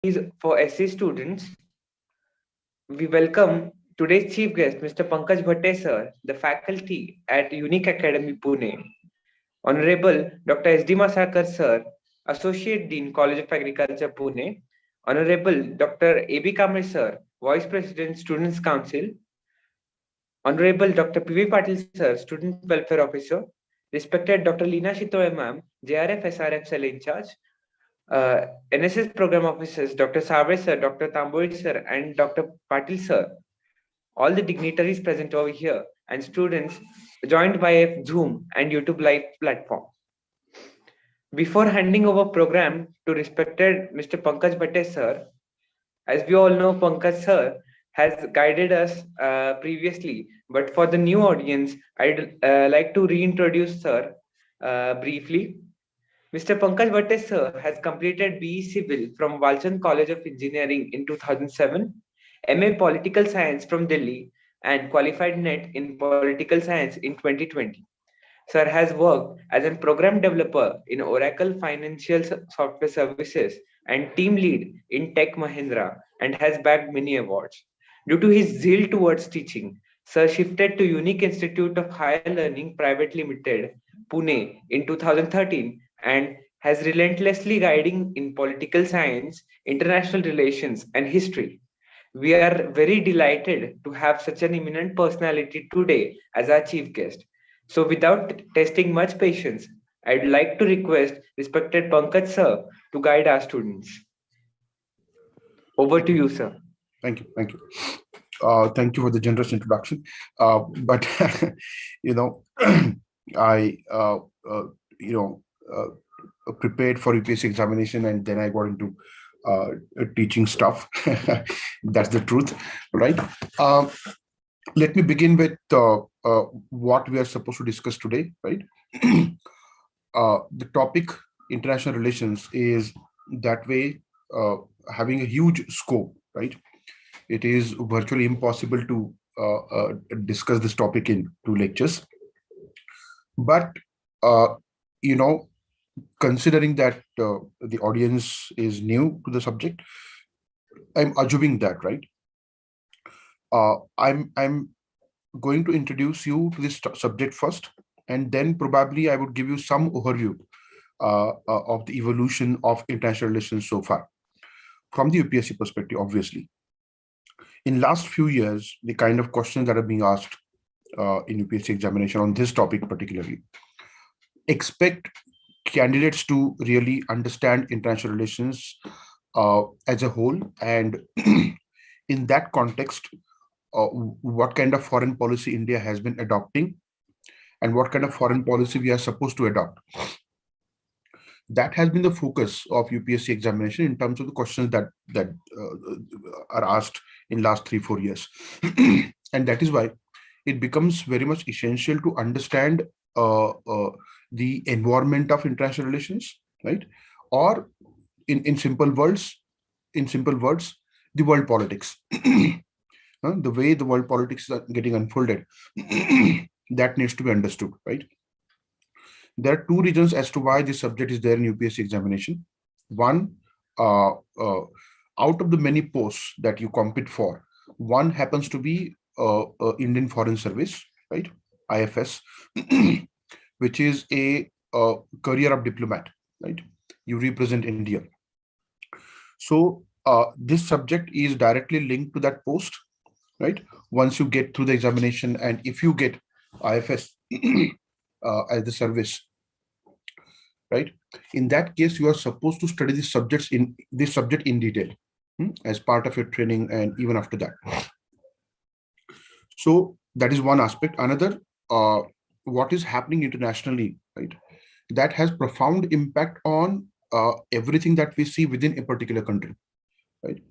Is for SC students, we welcome today's chief guest, Mr. Pankaj Bhatte, sir, the faculty at Unique Academy, Pune. Honorable Dr. S.D. Masakar, sir, Associate Dean, College of Agriculture, Pune. Honorable Dr. A.B. Kamle, sir, Vice President, Students' Council. Honorable Dr. P.V. Patil, sir, Student Welfare Officer. Respected Dr. Leena Shitoy, ma'am, JRF SRF Cell in charge. NSS program officers, Dr. Sabre sir, Dr. Tamburi sir, and Dr. Patil sir, all the dignitaries present over here, and students joined by a Zoom and YouTube live platform. Before handing over program to respected Mr. Pankaj Bhatte sir, as we all know, Pankaj sir has guided us previously, but for the new audience, I'd like to reintroduce sir briefly. Mr. Pankaj Vhatte sir has completed BE Civil from Walchand College of Engineering in 2007, MA Political Science from Delhi, and qualified NET in Political Science in 2020. Sir has worked as a program developer in Oracle Financial Software Services and team lead in Tech Mahindra and has bagged many awards. Due to his zeal towards teaching, Sir shifted to Unique Institute of Higher Learning Private Limited, Pune in 2013 and has relentlessly guiding in political science, international relations, and history. We are very delighted to have such an eminent personality today as our chief guest. So, without testing much patience, I'd like to request respected Pankaj sir to guide our students. Over to you, sir. Thank you. Thank you. Thank you for the generous introduction. But you know, I you know prepared for UPSC examination, and then I got into teaching stuff. That's the truth, right? Let me begin with what we are supposed to discuss today, right? The topic international relations is that way having a huge scope, right? It is virtually impossible to discuss this topic in 2 lectures. But uh, you know, considering that the audience is new to the subject, I'm assuming that, right? I'm going to introduce you to this subject first, and then probably I would give you some overview of the evolution of international relations so far from the UPSC perspective. Obviously, in last few years, the kind of questions that are being asked in UPSC examination on this topic particularly expect candidates to really understand international relations as a whole, and in that context, what kind of foreign policy India has been adopting and what kind of foreign policy we are supposed to adopt. That has been the focus of UPSC examination in terms of the questions that are asked in last 3-4 years. And that is why it becomes very much essential to understand the environment of international relations, right? Or in simple words, the world politics. The way the world politics is getting unfolded, that needs to be understood, right? There are two reasons as to why this subject is there in UPSC examination. One, out of the many posts that you compete for, one happens to be Indian Foreign Service, right? IFS, which is a career of diplomat, right? You represent India. So this subject is directly linked to that post, right? Once you get through the examination, and if you get IFS as the service, right? In that case, you are supposed to study this subject in detail as part of your training and even after that. So that is one aspect. Another, what is happening internationally, right? That has profound impact on everything that we see within a particular country, right?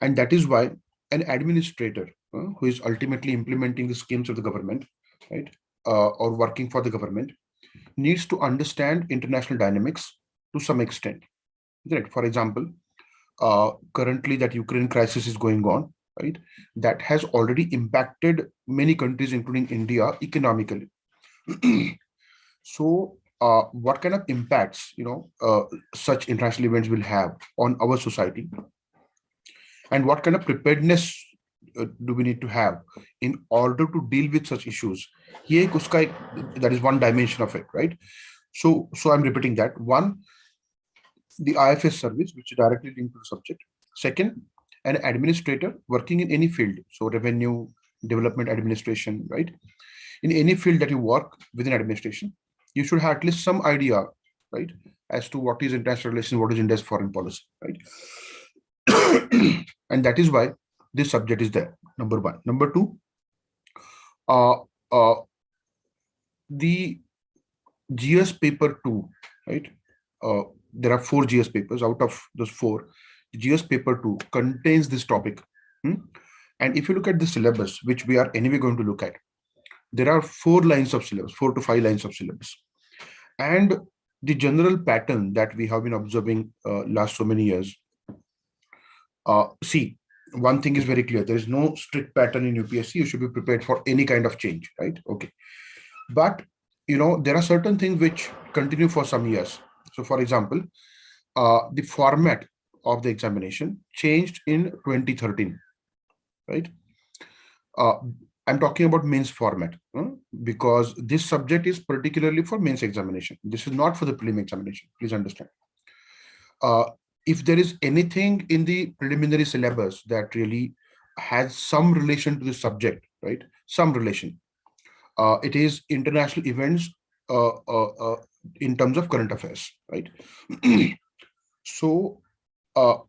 And that is why an administrator who is ultimately implementing the schemes of the government, right, or working for the government, needs to understand international dynamics to some extent, right? For example, currently that Ukraine crisis is going on, right? That has already impacted many countries, including India, economically. So what kind of impacts such international events will have on our society, and what kind of preparedness do we need to have in order to deal with such issues. That is one dimension of it, right? So I'm repeating that. One, the IFS service, which is directly linked to the subject. Second, an administrator working in any field, so revenue, development, administration, right? In any field that you work within administration, you should have at least some idea, right, as to what is international relations, what is India's foreign policy, right? And that is why this subject is there. Number one. Number two, uh, uh, the GS paper 2, right? There are 4 GS papers. Out of those 4, the GS paper 2 contains this topic. And if you look at the syllabus, which we are anyway going to look at, there are 4 lines of syllabus, 4 to 5 lines of syllabus. And the general pattern that we have been observing last so many years, see, one thing is very clear. There is no strict pattern in UPSC. You should be prepared for any kind of change, right? Okay. But, there are certain things which continue for some years. So, for example, the format of the examination changed in 2013, right? I'm talking about mains format because this subject is particularly for mains examination. This is not for the prelim examination. Please understand. If there is anything in the preliminary syllabus that really has some relation to the subject, right? Some relation. It is international events in terms of current affairs, right? So,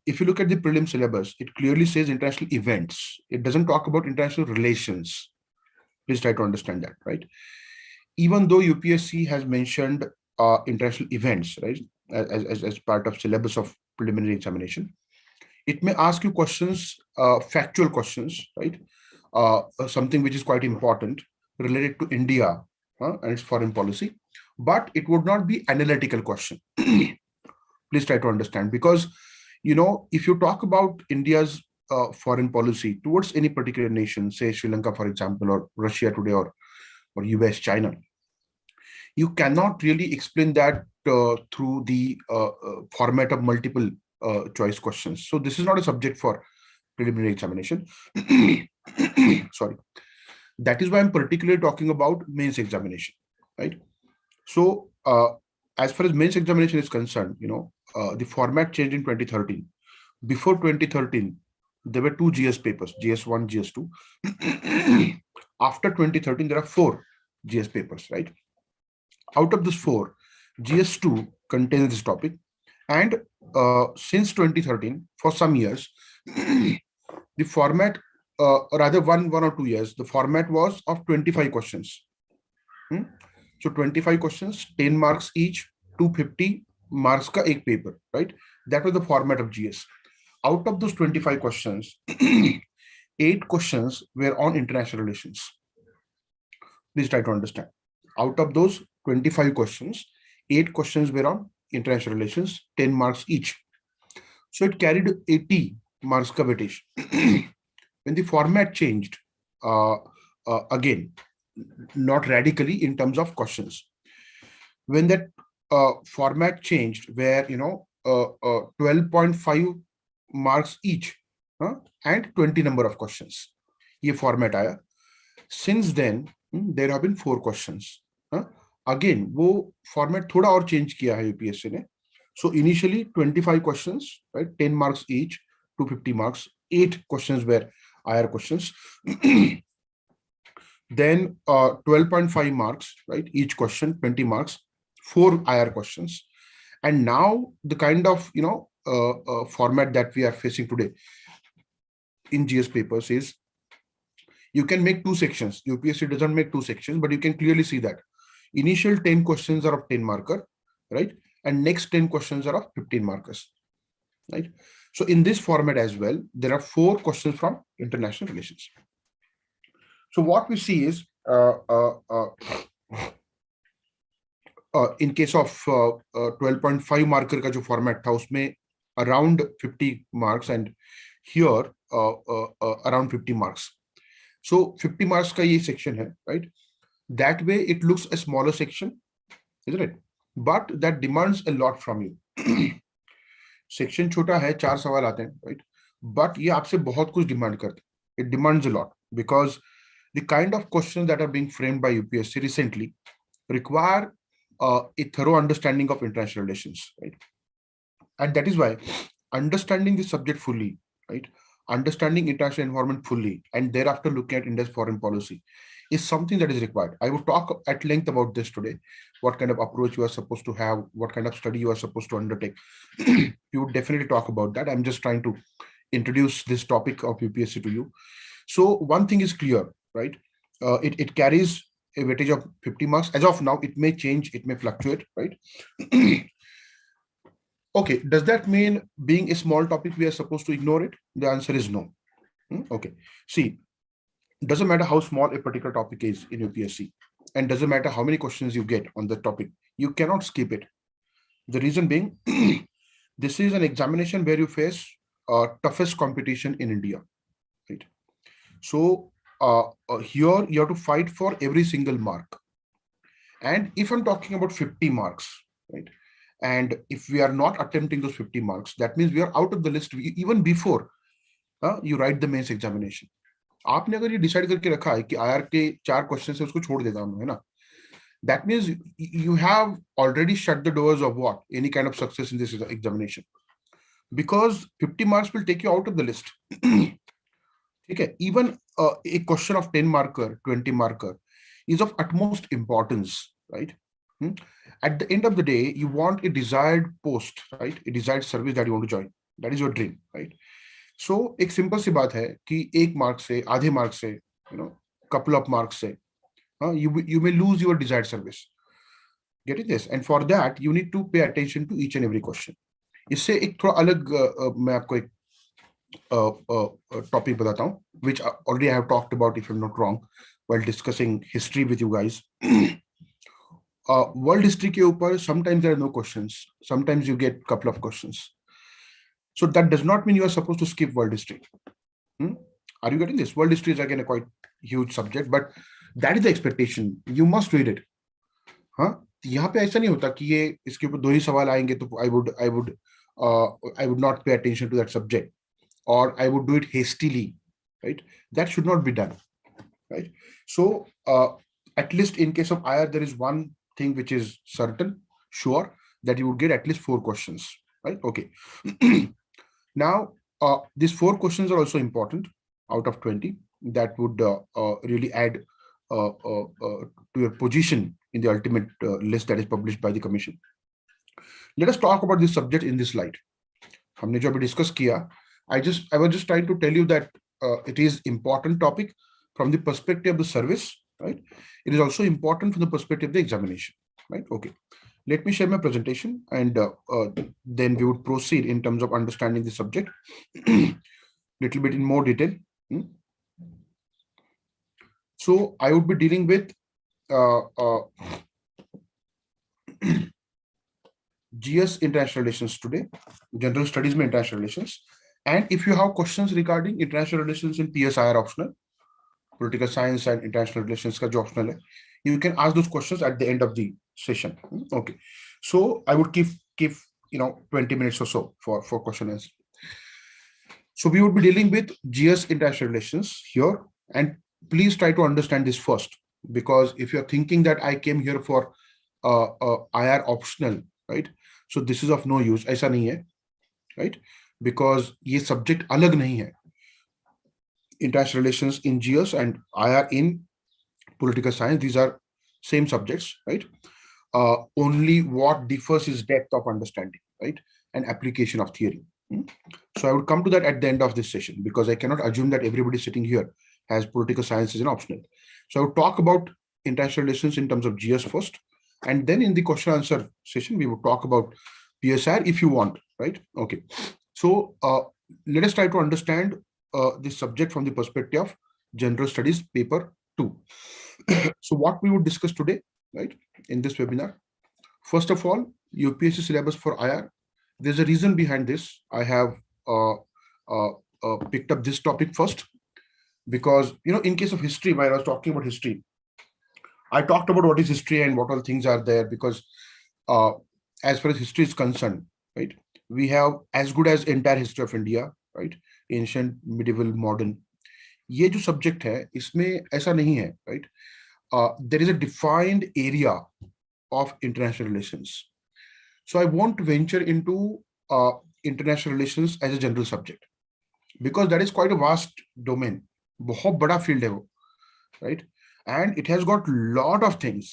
if you look at the prelim syllabus, it clearly says international events. It doesn't talk about international relations. Please try to understand that, right? Even though UPSC has mentioned international events, right, as part of syllabus of preliminary examination, it may ask you questions, factual questions, right? Something which is quite important related to India and its foreign policy, but it would not be analytical question. Please try to understand, because if you talk about India's foreign policy towards any particular nation, say Sri Lanka, for example, or Russia today, or US, China, you cannot really explain that through the format of multiple choice questions. So this is not a subject for preliminary examination. Sorry. That is why I'm particularly talking about mains examination, right? So as far as mains examination is concerned, the format changed in 2013. Before 2013, there were 2 GS papers, GS1, GS2. After 2013, there are 4 GS papers, right? Out of those 4, GS2 contains this topic. And since 2013, for some years, the format, rather one or 2 years, the format was of 25 questions. So 25 questions, 10 marks each, 250 marks ka ek paper, right? That was the format of GS. Out of those 25 questions, 8 questions were on international relations. Please try to understand. Out of those 25 questions, 8 questions were on international relations, 10 marks each. So it carried 80 marks ka weightage. When the format changed, again, not radically in terms of questions. When that format changed, where 12.5 marks each and 20 number of questions, ये format आया. Since then, there have been 4 questions. Again, वो format थोड़ा और change किया है UPSC ने. So initially 25 questions, right? 10 marks each, 250 marks. 8 questions were IR questions. Then 12.5 marks, right? Each question, 20 marks, 4 IR questions. And now the kind of format that we are facing today in GS papers is you can make 2 sections. UPSC doesn't make 2 sections, but you can clearly see that initial 10 questions are of 10 marker, right? And next 10 questions are of 15 markers, right? So in this format as well, there are 4 questions from international relations. So what we see is, in case of 12.5 marker का जो format था, उसमें around 50 marks, and here around 50 marks. So 50 marks का ये section है, right? That way it looks a smaller section, isn't it? But that demands a lot from you. Section छोटा है, 4 सवाल आते हैं, right? but ये आपसे बहुत कुछ डिमांड करते हैं. It demands a lot because the kind of questions that are being framed by UPSC recently require a thorough understanding of international relations, right? And that is why understanding the subject fully, right? Understanding international environment fully, and thereafter looking at India's foreign policy is something that is required. I will talk at length about this today. What kind of approach you are supposed to have, what kind of study you are supposed to undertake. We would definitely talk about that. I'm just trying to introduce this topic of UPSC to you. So one thing is clear, right? It carries a weightage of 50 marks. As of now, it may change, it may fluctuate, right? Okay, does that mean being a small topic, we are supposed to ignore it? The answer is no. Okay, see, doesn't matter how small a particular topic is in UPSC, and doesn't matter how many questions you get on the topic, you cannot skip it. The reason being, this is an examination where you face toughest competition in India, right? So here you have to fight for every single mark. And if I'm talking about 50 marks, right? And if we are not attempting those 50 marks, that means we are out of the list even before you write the mains examination. आपने अगर ये decide करके रखा है कि IR के 4 question से उसको छोड़ देता हूं, है ना, that means you have already shut the doors of what any kind of success in this examination, because 50 marks will take you out of the list. Okay, even a question of 10 marker, 20 marker is of utmost importance, right? At the end of the day, you want a desired post, right? A desired service that you want to join. That is your dream, right? So एक simple सी बात है कि 1 mark से, आधे mark से, couple of marks से, you may lose your desired service. Getting this? And for that, you need to pay attention to each and every question. इससे एक थोड़ा अलग मैं आपको एक topic बताता हूँ, which already I have talked about, if I'm not wrong, while discussing history with you guys. World history के ऊपर sometimes there are no questions, sometimes you get couple of questions. So that does not mean you are supposed to skip world history. Are you getting this? World history is again a quite huge subject, but that is the expectation. You must read it. यहाँ पे ऐसा नहीं होता कि ये इसके ऊपर 2 ही सवाल आएंगे तो I would not pay attention to that subject, or I would do it hastily, right? That should not be done, right? So at least in case of IR, there is one thing which is certain, sure, that you would get at least 4 questions, right? Okay. Now, these 4 questions are also important out of 20. That would really add to your position in the ultimate list that is published by the commission. Let us talk about this subject in this slide. हमने जो अभी discuss किया, I was just trying to tell you that it is important topic from the perspective of the service, right? It is also important from the perspective of the examination, right? Okay. Let me share my presentation, and then we would proceed in terms of understanding the subject little bit in more detail. So I would be dealing with GS international relations today, general studies में international relations. And if you have questions regarding international relations in PSI are optional, political science and international relations का जो optional है, you can ask those questions at the end of the session. Okay, so I would give 20 minutes or so for question answer. So we would be dealing with GS international relations here, and please try to understand this first, because if you're thinking that I came here for IR optional, right? So this is of no use. ऐसा नहीं है, right? Because ये subject अलग नहीं है. International relations in GS and IR in political science, these are same subjects, right? Only what differs is depth of understanding, right? And application of theory. So I would come to that at the end of this session, because I cannot assume that everybody sitting here has political science as an optional. So I would talk about international relations in terms of GS first, and then in the question answer session, we would talk about PSR if you want, right? Okay. So let us try to understand this subject from the perspective of general studies paper 2. So what we would discuss today, right, in this webinar, first of all, UPSC syllabus for IR. There's a reason behind this. I have picked up this topic first, because in case of history, while I was talking about history, I talked about what is history and what all things are there, because as far as history is concerned, right, we have as good as entire history of India, right, ancient, medieval, modern, ये जो subject है इसमें ऐसा नहीं है, right. There is a defined area of international relations. So I won't venture into international relations as a general subject because that is quite a vast domain. बहुत बड़ा field है वो, right? And it has got lot of things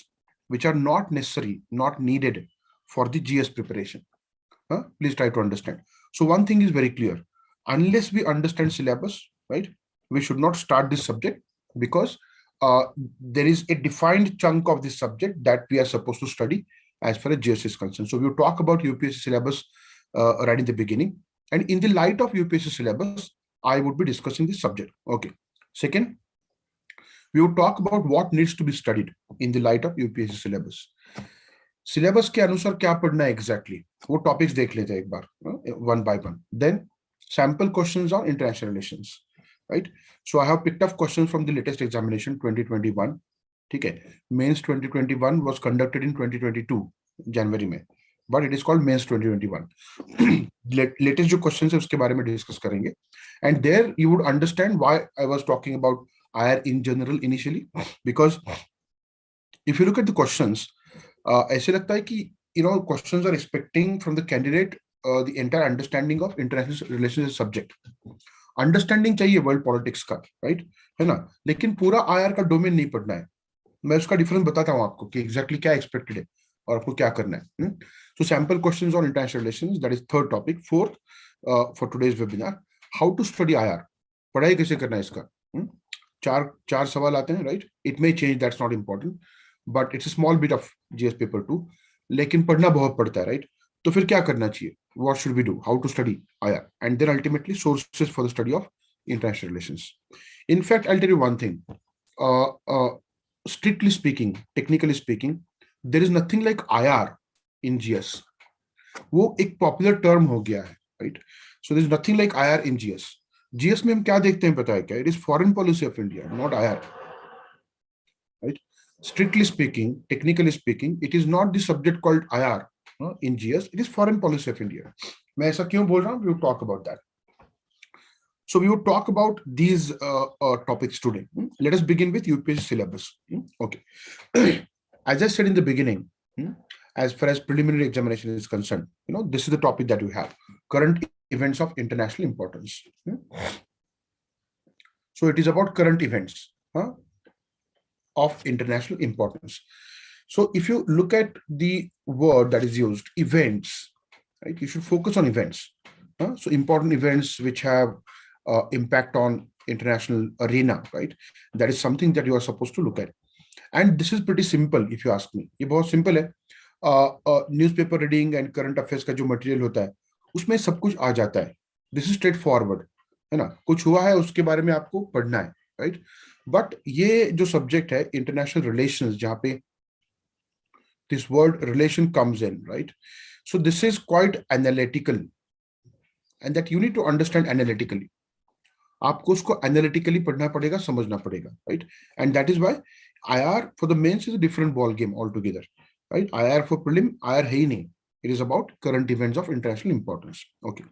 which are not necessary, not needed for the GS preparation. Please try to understand. So one thing is very clear: unless we understand syllabus, right, we should not start this subject because there is a defined chunk of this subject that we are supposed to study as far as GS is concerned. So we will talk about UPSC syllabus right in the beginning, and in the light of UPSC syllabus, I would be discussing this subject. Okay. Second, we will talk about what needs to be studied in the light of UPSC syllabus. Syllabus के अनुसार क्या पढ़ना है exactly, वो topics देख लेते हैं एक बार one by one. Then sample questions on international relations, right. So I have picked up questions from the latest examination 2021. ठीक है, मेंस 2021 वाज कंडक्टेड इन 2022 जनवरी में, but it is called mains 2021. Latest जो क्वेश्चंस है उसके बारे में discuss करेंगे, and there you would understand why I was talking about IR in general initially, because if you look at the questions, ऐसे लगता है कि questions are expecting from the candidate the entire understanding of international relations subject. Understanding चाहिए world politics का, right, है ना, लेकिन पूरा आईआर का डोमेन नहीं पढ़ना है. मैं उसका डिफरेंस बताता हूँ आपको कि एग्जैक्टली क्या एक्सपेक्टेड है और आपको क्या करना है. So sample questions on international relations, that is third topic. Fourth, for today's webinar, how to study IR, पढ़ाई कैसे करना है इसका. चार सवाल आते हैं, right. It may change, that's not important, but it's a small bit of GS paper 2, लेकिन पढ़ना बहुत पड़ता है, राइट. तो फिर क्या करना चाहिए, what should we do, how to study IR, and then ultimately sources for the study of international relations. In fact, I'll tell you one thing. Strictly speaking, technically speaking, there is nothing like IR in GS. वो एक popular term हो गया है, right. So there is nothing like IR in GS. GS में हम क्या देखते हैं पता है क्या? It is foreign policy of India, not IR, right? Strictly speaking, technically speaking, it is not the subject called IR in GS. It is foreign policy of India. मैं ऐसा क्यों बोल रहा हूँ? We will talk about that. So we will talk about these topics today. Let us begin with UPSC syllabus. Okay. As I said in the beginning, as far as preliminary examination is concerned, this is the topic that we have: current events of international importance. So it is about current events of international importance. So if you look at the word that is used, events, right, you should focus on events. So important events which have impact on international arena, right? That is something that you are supposed to look at. And this is pretty simple if you ask me. ये बहुत simple है. Newspaper reading and current affairs का जो material होता है उसमें सब कुछ आ जाता है. This is straightforward, है ना. कुछ हुआ है उसके बारे में आपको पढ़ना है, right? But ये जो subject है international relations, जहाँ पे this word relation comes in, right? So this is quite analytical, and that you need to understand analytically. आपको उसको एनालिटिकली पढ़ना पड़ेगा, समझना पड़ेगा, right. And that is why IR for the mains is a different ball game all together, right. IR for prelim IR है ही नहीं. It is about current events of international importance. Okay,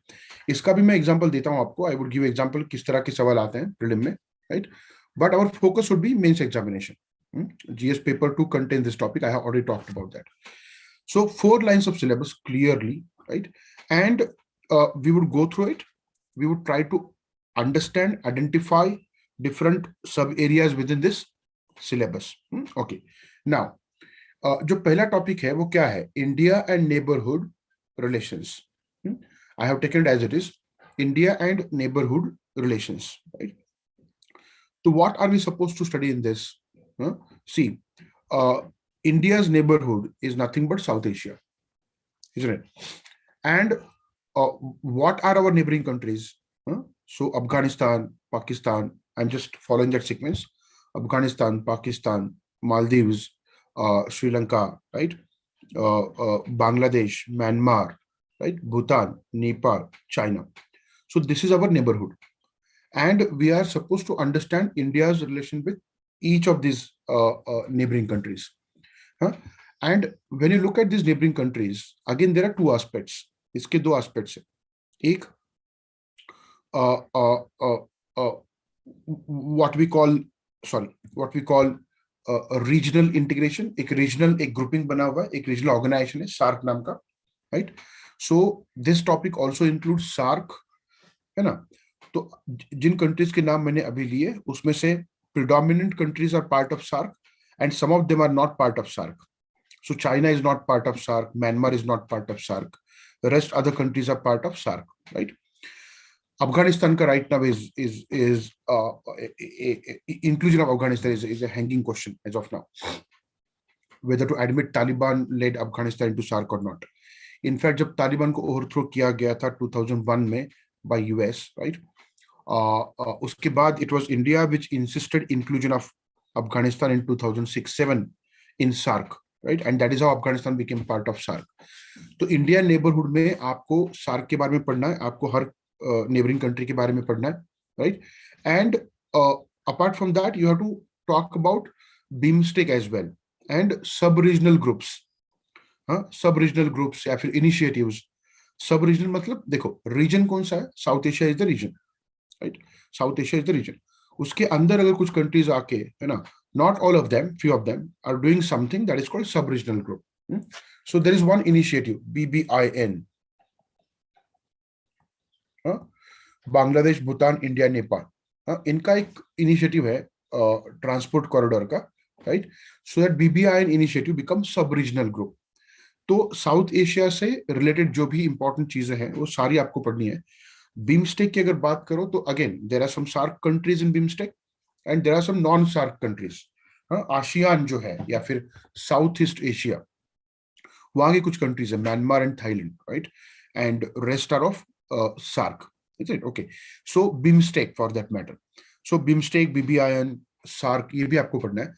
इसका भी मैं एग्जांपल देता हूं आपको. आई would give example किस तरह के सवाल आते हैं प्रीलिम में, right. But our focus would be mains examination. GS paper 2 contain this topic. I have already talked about that. So 4 lines of syllabus clearly, right, and we would go through it. We would try to understand, identify different sub areas within this syllabus. Okay, now जो पहला topic है वो क्या है? India and neighbourhood relations. I have taken it as it is, India and neighbourhood relations, right. तो what are we supposed to study in this? See, India's neighborhood is nothing but South Asia, isn't it? And what are our neighboring countries? So Afghanistan, Pakistan, I'm just following that sequence: Afghanistan, Pakistan, Maldives, Sri Lanka, right? Bangladesh, Myanmar, right? Bhutan, Nepal, China. So this is our neighborhood, and we are supposed to understand India's relation with each of these neighboring countries. And when you look at these neighboring countries, again there are two aspects. इसके दो aspects हैं. एक, uh, uh, uh, uh, what we call regional integration, एक regional एक grouping बना हुआ है, एक रीजनल ऑर्गेनाइजेशन है सार्क नाम का, right. So this topic also include SAARC, है ना. तो जिन कंट्रीज के नाम मैंने अभी लिए उसमें से predominant countries are part of SARC and some of them are not part of SARC. So China is not part of SARC, Myanmar is not part of SARC, the rest other countries are part of SARC, right. Afghanistan ka right now is inclusion of Afghanistan is a hanging question as of now, whether to admit Taliban led Afghanistan into SARC or not. In fact, जब तालिबान को overthrow किया गया था 2001 में by US, right, उसके बाद it was India which insisted inclusion of Afghanistan in 2006-7 in SARC, right, and that is how Afghanistan became part of SARC. तो India neighbourhood में आपको SARC के बारे में पढ़ना है, आपको हर नेबरिंग कंट्री के बारे में पढ़ना है, right. And apart from that you have to talk about BIMSTEC as well and sub regional groups. Sub regional groups या फिर इनिशिएटिव्स. सब रीजनल मतलब देखो रीजन कौन सा है, South Asia is the region, right. South Asia is the region. उसके अंदर अगर कुछ कंट्रीज आके, है ना, not all of them, few of them are doing something that is called sub-regional group. So there is one initiative, BBIN, Bangladesh, Bhutan, India, Nepal. इनका एक initiative है ट्रांसपोर्ट कॉरिडोर का, right. So that BBIN initiative become सब regional group. तो south Asia से related जो भी important चीजें हैं वो सारी आपको पढ़नी है. बीमस्टेक की अगर बात करो तो again there are some SAARC countries in BIMSTEC and there are some non SAARC countries. ASEAN जो है या फिर साउथ ईस्ट एशिया, वहां की कुछ कंट्रीज है, Myanmar and Thailand, right, and rest are of SAARC. Is it okay? So BIMSTEC for that matter. So BIMSTEC, BBIN, SAARC, ये भी आपको पढ़ना है,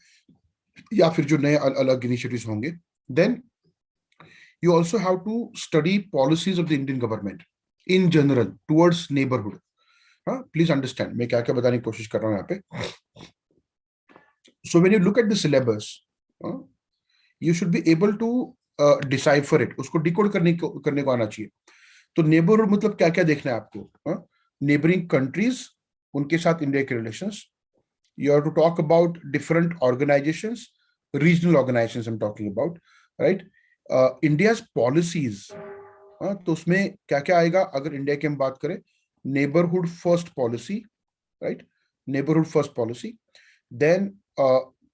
या फिर जो नए अलग इनिशिएटिव्स होंगे. Then you also have to study policies of the Indian government in general towards neighborhood. Please understand मैं क्या क्या बताने की कोशिश कर रहा हूँ यहाँ पे. So when you look at the syllabus, you should be able to decipher it. उसको decode करने को आना चाहिए. तो neighborhood मतलब क्या क्या देखना है आपको. Neighboring countries, उनके साथ इंडिया के relations. You have to talk about different organizations, regional organizations I'm talking about, right. India's policies, तो उसमें क्या क्या आएगा अगर इंडिया की हम बात करें. Neighbourhood first policy, right, neighbourhood first policy. Then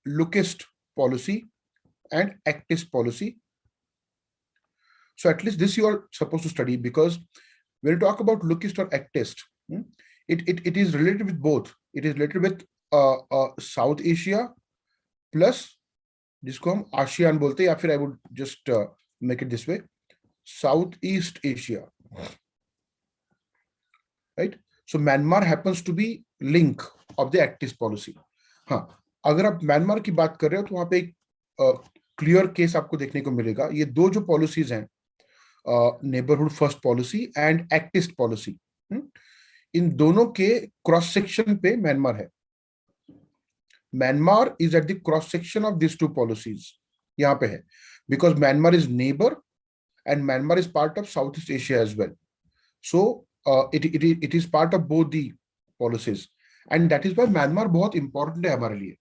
look east policy and act east policy. So at least this you are suppose to study, because when you talk about look east or act east, it is related with both. It is related with South Asia plus जिसको हम ASEAN बोलते हैं, या फिर I would just make it this way, South East Asia, right. So Myanmar happens to be link of the active policy. हाँ, अगर आप Myanmar की बात कर रहे हो तो वहां पे एक क्लियर केस आपको देखने को मिलेगा. ये दो जो पॉलिसीज हैं, neighbourhood first policy and active policy, इन दोनों के क्रॉस सेक्शन पे म्यांमार है. Myanmar is at the cross section of these two policies. यहाँ पे है, because Myanmar is neighbor and Myanmar is part of Southeast Asia as well. So it is part of both the policies, and that is why Myanmar बहुत important है हमारे लिए.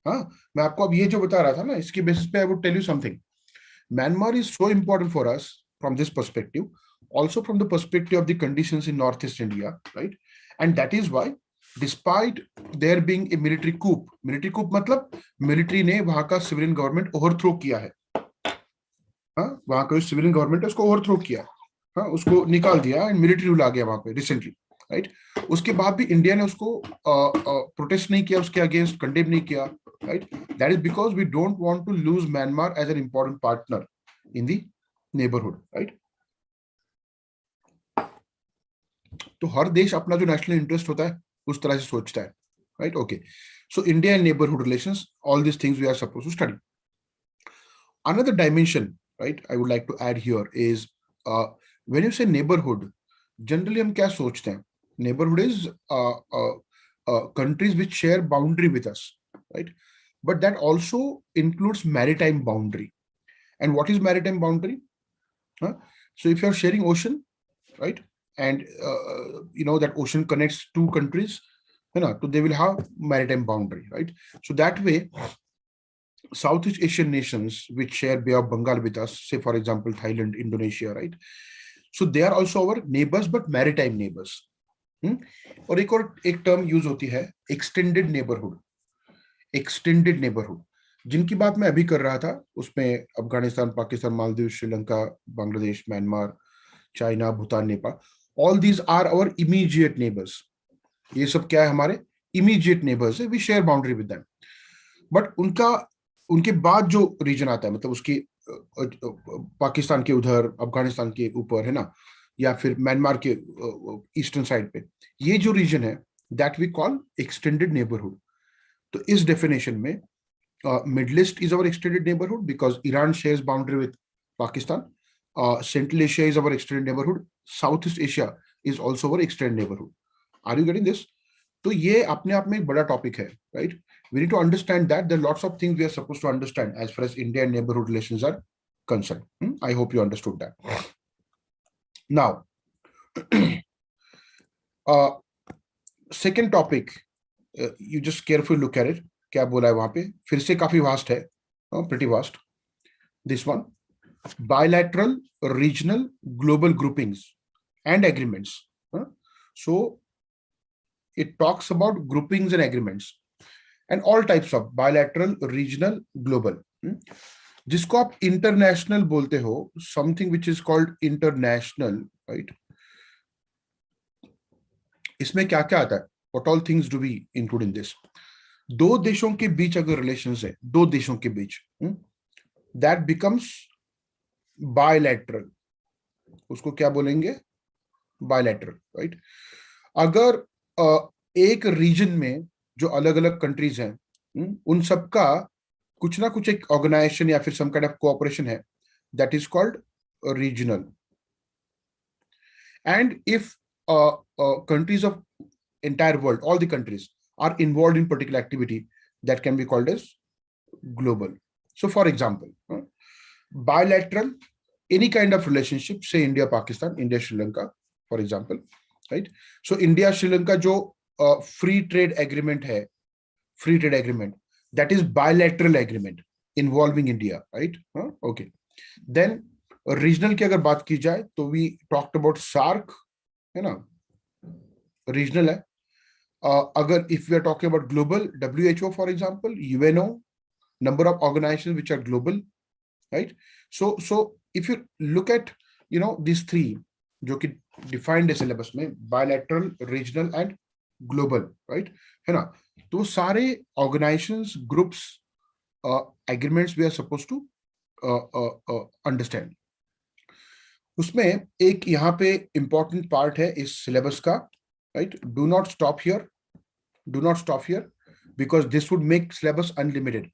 हाँ, मैं आपको अब ये जो बता रहा था ना, इसके बेसिस पे I would tell you something. Myanmar is so important for us from this perspective, also from the perspective of the conditions in Northeast India, right? And that is why despite there being a military coup. Military coup मतलब military ने वहां का civilian government overthrow किया है. वहां का जो civilian government है उसको ओवरथ्रो किया, उसको निकाल दिया एंड मिलिट्री रूल आ गया वहां पे रिसेंटली, राइट. उसके बाद भी इंडिया ने उसको प्रोटेस्ट नहीं किया, उसके अगेंस्ट कंडेम नहीं किया, right. That is because we don't want to lose Myanmar as an important partner in the neighbourhood, right. तो हर देश अपना जो नेशनल इंटरेस्ट होता है उस तरह से सोचता है, right. Okay, so India and neighbourhood relations, all this things we are supposed to study. Another dimension, right, I would like to add here is when you say neighborhood, generally हम क्या सोचते हैं? Neighborhood is countries which share boundary with us, right? But that also includes maritime boundary. And what is maritime boundary? So if you are sharing ocean, right, and that ocean connects two countries, so they will have maritime boundary, right? So that way, Southeast Asian nations which share Bay of Bengal with us, say for example Thailand, Indonesia, right? So they are also our neighbors, but maritime neighbors. और एक term use होती है extended neighbourhood. Extended neighbourhood जिनकी बात मैं अभी कर रहा था, उसमें Afghanistan, Pakistan, Maldives, Sri Lanka, Bangladesh, Myanmar, China, Bhutan, Nepal, all these are our immediate neighbours. ये सब क्या है? हमारे इमीडिएट नेबर्स है. We share boundary with them. But उनके बाद जो रीजन आता है, मतलब उसकी पाकिस्तान के उधर, अफगानिस्तान के ऊपर, है ना, या फिर म्यांमार के ईस्टर्न साइड पे, ये जो रीजन है that we call extended neighbourhood. तो इस डेफिनेशन में Middle East is our extended neighbourhood because Iran shares boundary with Pakistan. Central Asia is our extended neighbourhood. South East Asia is also our extended neighbourhood. Are you getting this? तो ये अपने आप में एक बड़ा टॉपिक है, right? We need to understand that there are lots of things we are supposed to understand as far as India and neighborhood relations are concerned. I hope you understood that. Now, second topic, you just carefully look at it. क्या बोला है वहां पे? फिर से काफी vast है, pretty vast. This one, bilateral, regional, global groupings and agreements. So it talks about groupings and agreements. And all types of bilateral, regional, global. जिसको आप इंटरनेशनल बोलते हो, something which is called international, right? इसमें क्या क्या आता है? What all things do we include in this? दो देशों के बीच अगर रिलेशंस है, दो देशों के बीच, that becomes bilateral. उसको क्या बोलेंगे? Bilateral, right? अगर एक रीजन में जो अलग अलग कंट्रीज हैं, उन सबका कुछ ना कुछ एक ऑर्गेनाइजेशन या फिर सम काइंड ऑफ कोऑपरेशन है, that is called regional. And if countries of entire world, all the countries are involve in particular activity, that can be called as global. So for example, bilateral, any kind of relationship, say India Pakistan, India Sri Lanka, for example, right? So India Sri Lanka जो free trade agreement है, free trade agreement, that is bilateral agreement involving India, right? Okay. Then regional की अगर बात की जाए तो we talked about SAARC, है ना, regional है. अगर if we are talking about global, WHO for example, UNO, number of organizations which are global, right? So if you look at these three जो कि defined है syllabus में, bilateral, regional and global, right? है ना? तो सारे organizations, groups, agreements we are supposed to understand. उसमें एक यहाँ पे important part है इस syllabus का, right? Do not stop here. Do not stop here because this would make syllabus unlimited.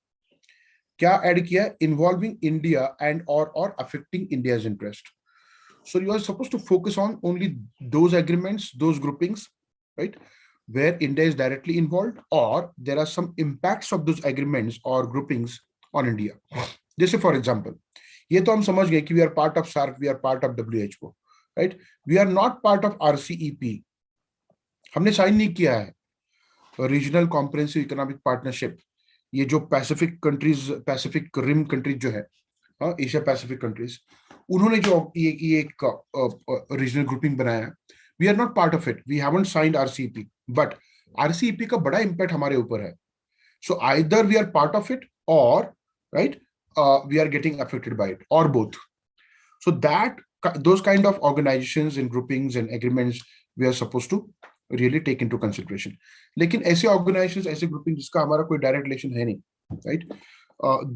क्या ऐड किया? Involving India and or affecting India's interest. So you are supposed to focus on only those agreements, those groupings, right, where India is directly involved or there are some impacts of those agreements or groupings on India. जैसे for example, ये तो हम समझ गए कि we are part of SAARC, we are part of WHO, right? We are not part of RCEP. हमने sign नहीं किया है रीजनल कॉम्प्रिहेंसिव इकोनॉमिक पार्टनरशिप. ये जो Pacific countries, Pacific rim countries जो है, एशिया पैसिफिक कंट्रीज, उन्होंने जो ये एक रीजनल ग्रुपिंग बनाया, we are not part of it. We haven't signed RCEP, but RCEP का बड़ा इंपैक्ट हमारे ऊपर है. So either we are part of it or right we are getting affected by it or both. So that those kind of organizations and groupings and agreements we are supposed to really take into consideration. लेकिन ऐसे organizations, ऐसे grouping जिसका हमारा कोई direct relation है नहीं, right?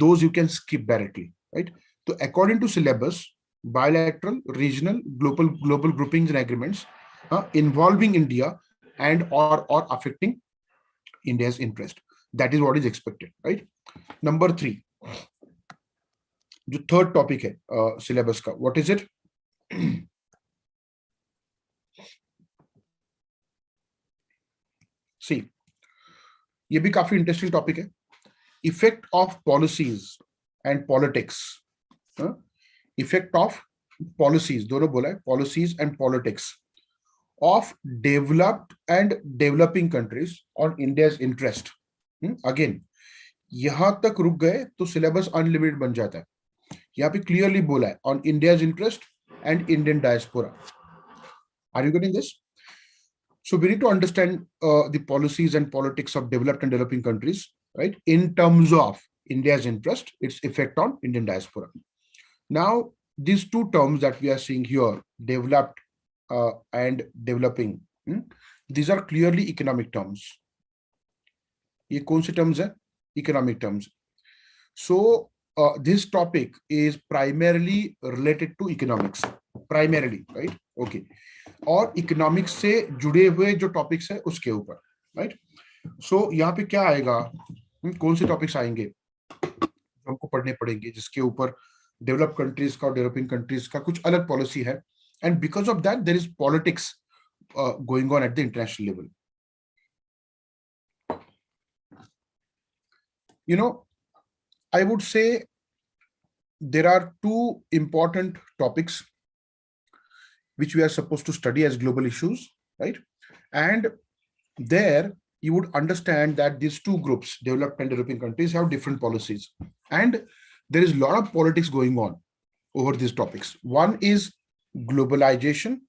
Those you can skip directly, right? So according to syllabus, bilateral, regional, global groupings and agreements involving India and or affecting India's interest. That is what is expected, right? Number 3, जो third topic है syllabus का, what is it? See, ये भी काफी interesting topic है. Effect of policies and politics. Effect of policies, दोनों बोला है, policies and politics of developed and developing countries on India's interest. Again, यहां तक रुक गए तो सिलेबस अनलिमिटेड बन जाता है. यहाँ पे क्लियरली बोला है on India's interest and Indian diaspora. Are you getting this? So we need to understand the policies and politics of developed and developing countries, right? In terms of India's interest, its effect on Indian diaspora. Now, these two terms that we are seeing here, developed and developing, these are clearly economic terms. ये कौन से terms है? Economic terms. So this topic is primarily related to economics. Primarily, right? Okay. और economics से जुड़े हुए जो topics है उसके ऊपर, राइट. सो यहाँ पे क्या आएगा, कौन से टॉपिक्स आएंगे हमको पढ़ने पड़ेंगे जिसके ऊपर डेवलप कंट्रीज का और डेवलपिंग कंट्रीज का कुछ अलग पॉलिसी है, and because of that there is politics going on at the international level. You know, I would say there are two important topics which we are supposed to study as global issues, right? And there you would understand that these two groups, developed and developing countries, have different policies. And there is a lot of politics going on over these topics. One is globalization.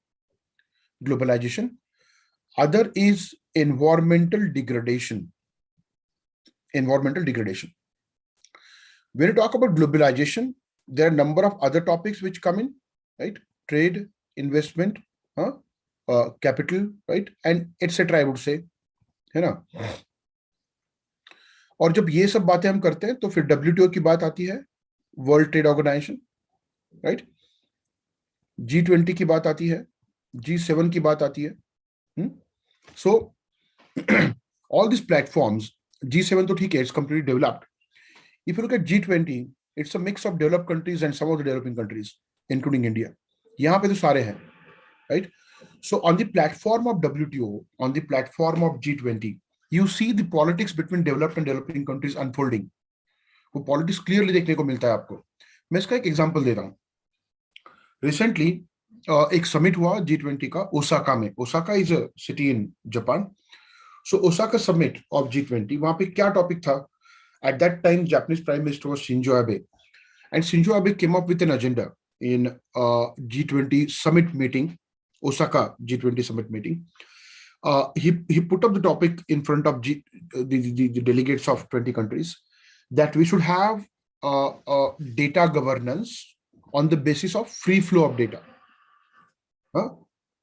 Other is environmental degradation. When you talk about globalization, there are a number of other topics which come in, right? Trade, investment, capital, right, and etc. I would say, है ना. और जब ये सब बातें हम करते हैं तो फिर WTO की बात आती है, world trade organisation, right. G20 की बात आती है, G7 की बात आती है. So all these platforms, G7 तो ठीक है, it's completely developed. If you look at G20, it's a mix of developed countries and some of the developing countries, including India. यहाँ पे तो सारे हैं, right? So on the platform of WTO, on the platform of G20, you see the politics between developed and developing countries unfolding. वो politics clearly देखने को मिलता है आपको. मैं इसका एक example दे रहा हूँ. Recently, एक summit हुआ G20 का ओसाका में. Osaka is a city in Japan. So Osaka summit of G20, वहाँ पे क्या topic था? At that time, Japanese Prime Minister was Shinzo Abe, and Shinzo Abe came up with an agenda in G20 summit meeting, Osaka G20 summit meeting. He put up the topic in front of the delegates of 20 countries that we should have data governance on the basis of free flow of data.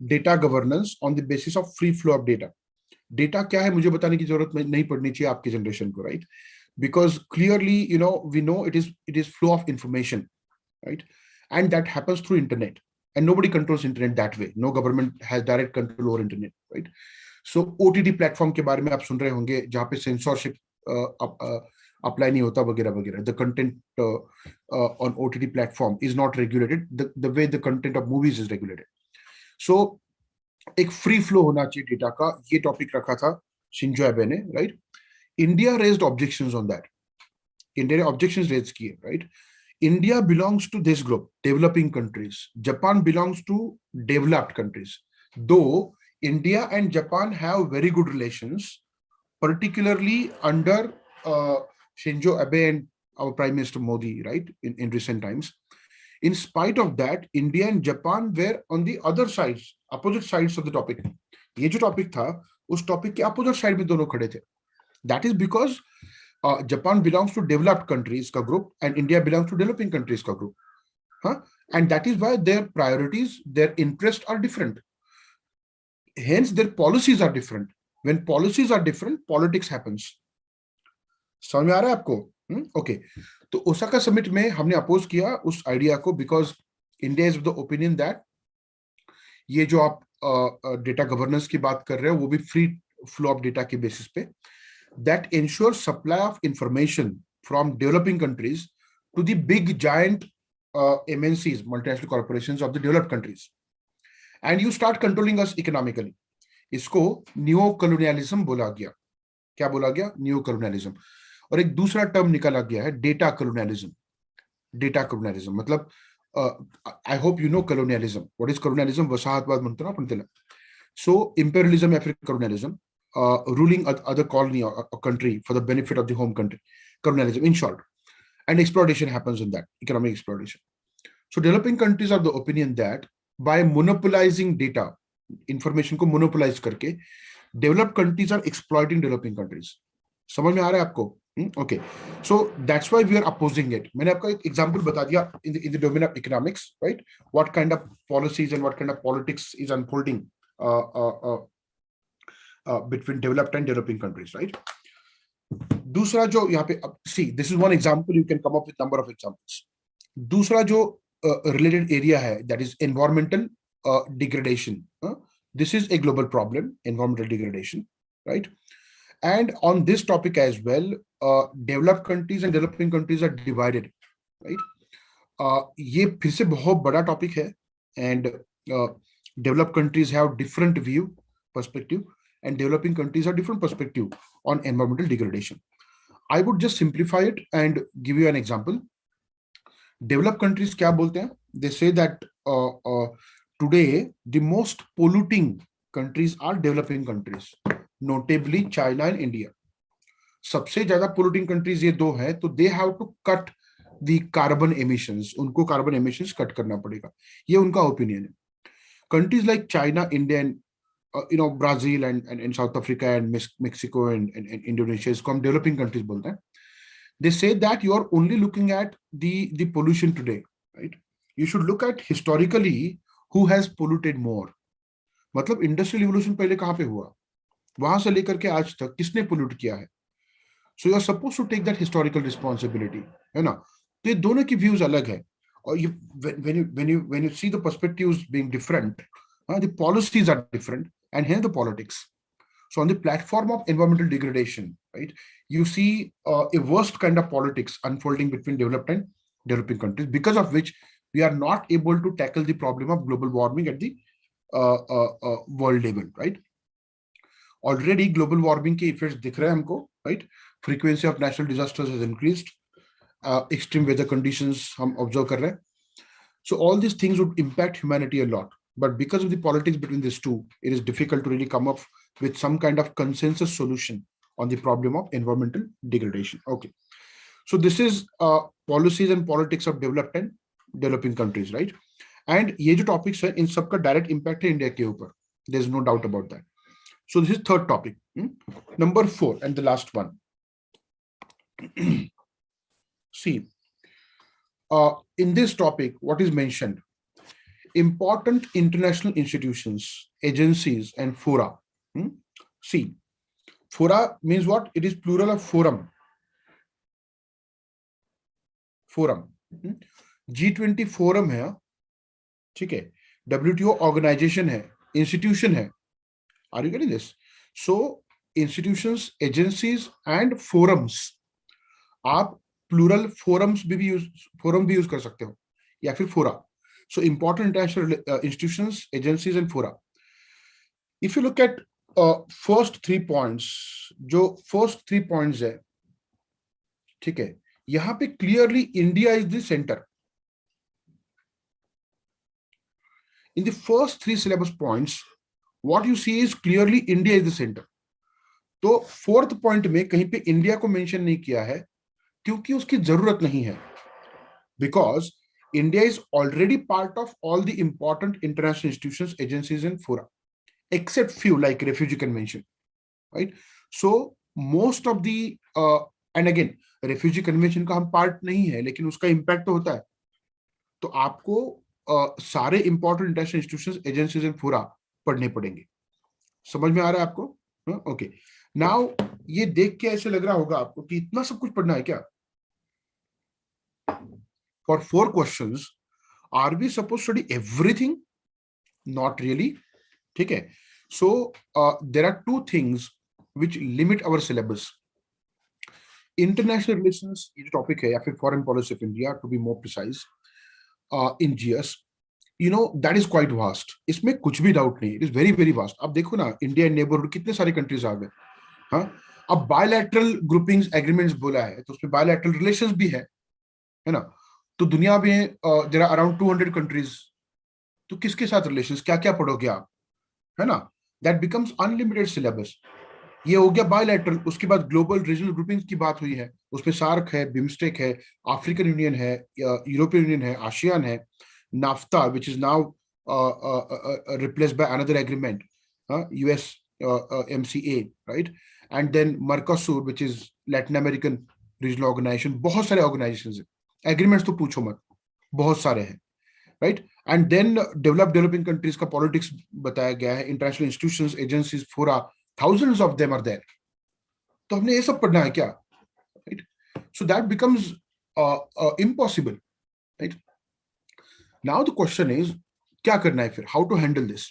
Data governance on the basis of free flow of data. Data क्या है मुझे बताने की जरूरत नहीं पड़नी चाहिए आपकी जनरेशन को, right? Because clearly, you know, we know it is flow of information, right? And that happens through internet, and nobody controls internet that way. No government has direct control over internet, right? So OTT platform के बारे में आप सुन रहे होंगे जहाँ पे censorship apply नहीं होता वगैरह वगैरह. The content on OTT platform is not regulated the way the content of movies is regulated. So एक free flow होना चाहिए data का, ये topic रखा था शिंजो एबे ने, right? India raised objections on that. India objections raised kiye, right? India belongs to this group, developing countries. Japan belongs to developed countries. Though India and Japan have very good relations, particularly under Shinzo Abe and our Prime Minister Modi, right? In recent times. In spite of that, India and Japan were on the other sides, opposite sides of the topic. ये जो topic था, उस topic के opposite side में दोनों खड़े थे. That is because Japan belongs to developed countries ka group and India belongs to developing countries ka group. And that is why their priorities, their interests are different. Hence, their policies are different. When policies are different, politics happens. समझ में आ रहा है आपको? Okay. तो Osaka summit में हमने oppose किया उस आइडिया को because India is of the opinion that ये जो आप डेटा गवर्नेंस की बात कर रहे हो वो भी फ्री फ्लो ऑफ डेटा के बेसिस पे that ensures supply of information from developing countries to the big giant MNCs, multinational corporations of the developed countries, and you start controlling us economically. इसको न्यू कॉलोनियलिज्म बोला गया. क्या बोला गया? New colonialism. और एक दूसरा टर्म निकाला गया है डेटा कॉलोनियलिज्म. डेटा कॉलोनियलिज्म मतलब I hope you know colonialism. What is colonialism? वसाहतवाद म्हणतो ना आपण त्याला. So imperialism या फिर colonialism, ruling other colony or country for the benefit of the home country, colonialism in short, and exploitation happens in that, economic exploitation. So developing countries are the opinion that by monopolizing data, information को monopolize करके, developed countries are exploiting developing countries. समझ में आ रहा है आपको? Okay, so that's why we are opposing it. मैंने आपको एक example बता दिया in the domain of economics, right? What kind of policies and what kind of politics is unfolding between developed and developing countries, right? दूसरा जो यहाँ पे, see, this is one example, you can come up with number of examples. दूसरा जो related area है, that is environmental degradation. This is a global problem, environmental degradation, right? And on this topic as well, developed countries and developing countries are divided, right? ये फिर से बहुत बड़ा topic है, and developed countries have different view, perspective, and developing countries have different perspective on environmental degradation. I would just simplify it and give you an example. Developed countries क्या बोलते हैं? They say that today the most polluting countries are developing countries, notably China and India. सबसे ज्यादा polluting countries ये दो हैं, तो they have to cut the carbon emissions. उनको carbon emissions cut करना पड़ेगा. ये उनका opinion है. Countries like China, India, and Brazil and South Africa and Mexico and Indonesia, इसको हम developing countries बोलते हैं. They say that you are only looking at the pollution today, right? You should look at historically who has polluted more. मतलब industrial revolution पहले कहाँ पे हुआ, वहां से लेकर के आज तक किसने pollute किया है. So you are supposed to take that historical responsibility, है ना? तो ये दोनों की views अलग है, और when you see the perspectives being different, the policies are different, and hence the politics. So on the platform of environmental degradation, right, you see a worst kind of politics unfolding between developed and developing countries, because of which we are not able to tackle the problem of global warming at the world level, right? Already global warming के effects दिख रहे हैं हमको, right? Frequency of natural disasters has increased. Extreme weather conditions हम observe कर रहे हैं. So all these things would impact humanity a lot. But because of the politics between these two, it is difficult to really come up with some kind of consensus solution on the problem of environmental degradation. Okay. So this is policies and politics of developed and developing countries, right? And ये जो topics हैं, इन सबका direct impact है India के ऊपर. There's no doubt about that. So this is third topic. Number 4 and the last one. See, in this topic, what is mentioned? Important international institutions, agencies, and fora. See, fora means what? It is plural of forum. Forum. G20 forum है, ठीक है? WTO organization है, institution है. Are you getting this? So institutions, agencies, and forums. आप plural forums भी use कर सकते हो, या फिर fora. So important international institutions, agencies, and fora. If you look at first 3 points, जो first 3 points है, ठीक है? यहाँ पे clearly India is the center. In the first 3 syllabus points, what you see is clearly India is the center. तो fourth point में कहीं पे India को mention नहीं किया है, क्योंकि उसकी जरूरत नहीं है. Because India is already part of all the important international institutions, agencies, and fora, except few like Refugee Convention, right? So most of the and again, Refugee Convention का हम part नहीं है, लेकिन उसका impact तो होता है. तो आपको सारे important international institutions, agencies, and fora पढ़ने पड़ेंगे. समझ में आ रहा है आपको? Okay. Now ये देख के ऐसे लग रहा होगा आपको कि इतना सब कुछ पढ़ना है क्या? For 4 questions, are we supposed to study everything? Not really. Okay. So there are 2 things which limit our syllabus. International relations is a topic है, या फिर foreign policy of India, to be more precise. In GS, that is quite vast. इसमें कुछ भी doubt नहीं. It is very very vast. अब देखो ना, India and neighborhood कितने सारे countries आ गए. हाँ, अब bilateral groupings agreements बोला है, तो उसमें bilateral relations भी है ना? तो दुनिया में there are around 200 countries. तो किसके साथ relations, क्या क्या पढ़ोगे आप, है ना? That becomes unlimited syllabus. ये हो गया बायलैटरल। उसके बाद ग्लोबल रीजनल ग्रुपिंग की बात हुई है, उसमें सार्क है, बिम्स्टेक है, अफ्रीकन यूनियन है, यूरोपियन यूनियन है, आसियान है, NAFTA which is now replaced by another agreement, US MCA, right, and then Mercosur which is Latin American regional organisation. बहुत सारे ऑर्गेनाइजेशन है, एग्रीमेंट्स तो पूछो मत, बहुत सारे हैं, right. And then developing countries का पॉलिटिक्स बताया गया है, international institutions, agencies, fora, thousands of them are there। तो हमने ये सब पढ़ना है क्या, right? So that becomes impossible, right? Now the question is, क्या करना है फिर, how to handle this?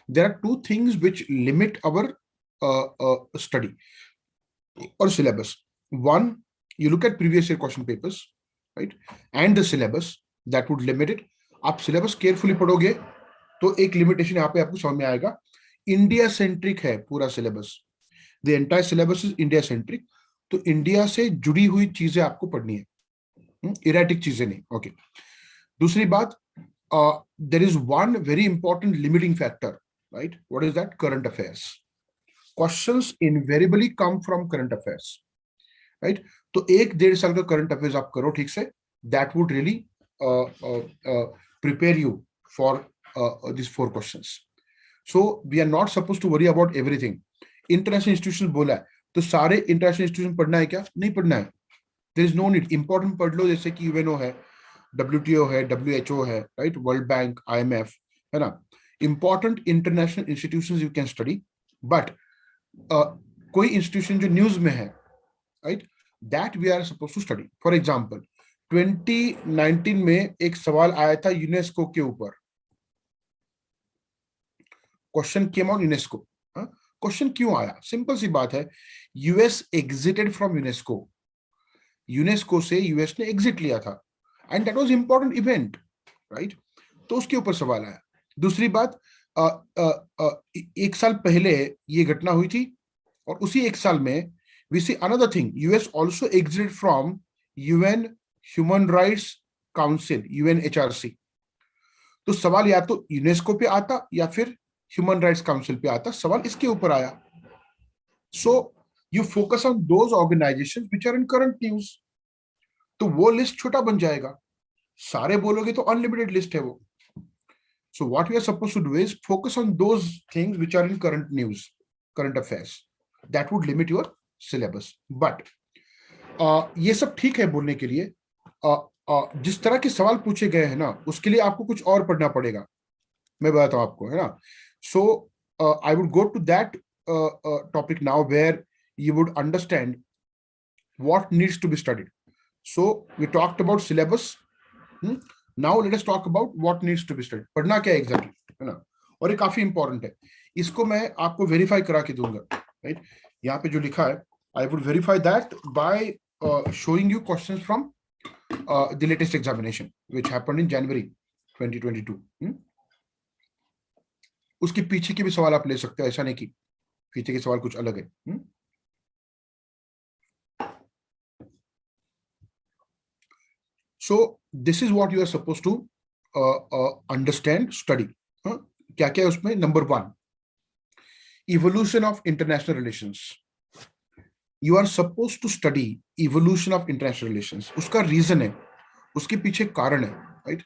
There are two things which limit our study or syllabus. One, you look at previous year question papers, right, and the syllabus, that would limit it। आप syllabus carefully पढ़ोगे तो एक limitation यहाँ पे आपको समझ में आएगा। इंडिया सेंट्रिक है पूरा syllabus, the entire syllabus is India centric. तो इंडिया से जुड़ी हुई चीजें आपको पढ़नी है, इरेटिक चीजें नहीं। ओके, दूसरी बात, there is one very important limiting factor, right? What is that? Current affairs. Questions invariably come from current affairs, right? तो 1-1.5 साल का करंट अफेयर्स आप करो ठीक से, that would really prepare you for these 4 questions। So we are not supposed to worry about everything। International institution बोला है तो सारे इंटरनेशनल इंस्टीट्यूशन पढ़ना है क्या? नहीं पढ़ना है, there is no need. Important पढ़ लो, जैसे कि यूएनओ है, डब्ल्यूटीओ है, डब्ल्यूएचओ है, राइट, वर्ल्ड बैंक, आईएमएफ, है ना। Important international institutions you can study, but कोई इंस्टीट्यूशन जो न्यूज में है, right, that we are suppose to study. For example 2019 में एक सवाल आया था यूनेस्को के ऊपर, question came on UNESCO. Question क्यों आया? सिंपल सी बात है, US exited from UNESCO, UNESCO से यूएस ने एग्जिट लिया था, and that was important event, right? तो उसके ऊपर सवाल आया। दूसरी बात, 1 साल पहले ये घटना हुई थी, और उसी 1 साल में we see another thing, US also exited from UN human rights council, UNHRC. तो सवाल या तो यूनेस्को पे आता या फिर ह्यूमन राइट्स काउंसिल पे आता, सवाल इसके ऊपर आया। So you focus on those organisations which are in current news, तो वो लिस्ट छोटा बन जाएगा। सारे बोलोगे तो अनलिमिटेड लिस्ट है वो। So what we are supposed to do is focus on those things which are in current news, current affairs, that would limit your syllabus. But ये सब ठीक है बोलने के लिए, जिस तरह के सवाल पूछे गए हैं ना, उसके लिए आपको कुछ और पढ़ना पड़ेगा, मैं बताता हूं आपको, है ना। So I would go to that topic now, where you would understand what needs to be studied। So we talked about syllabus। Now let us talk about what needs to be studied। पढ़ना क्या exactly, है ना। और ये काफी important है, इसको मैं आपको वेरीफाई करा के दूंगा, राइट। यहाँ पे जो लिखा है, I would verify that by showing you questions from the latest examination which happened in January 2022। उसके पीछे के भी सवाल आप ले सकते हो, ऐसा नहीं कि पीछे के सवाल कुछ अलग है। So this is what you are suppose to understand, study. क्या क्या है उसमें? Number 1, evolution of international relations. You are suppose to study evolution of international relations. उसका रीजन है, उसके पीछे कारण है, राइट।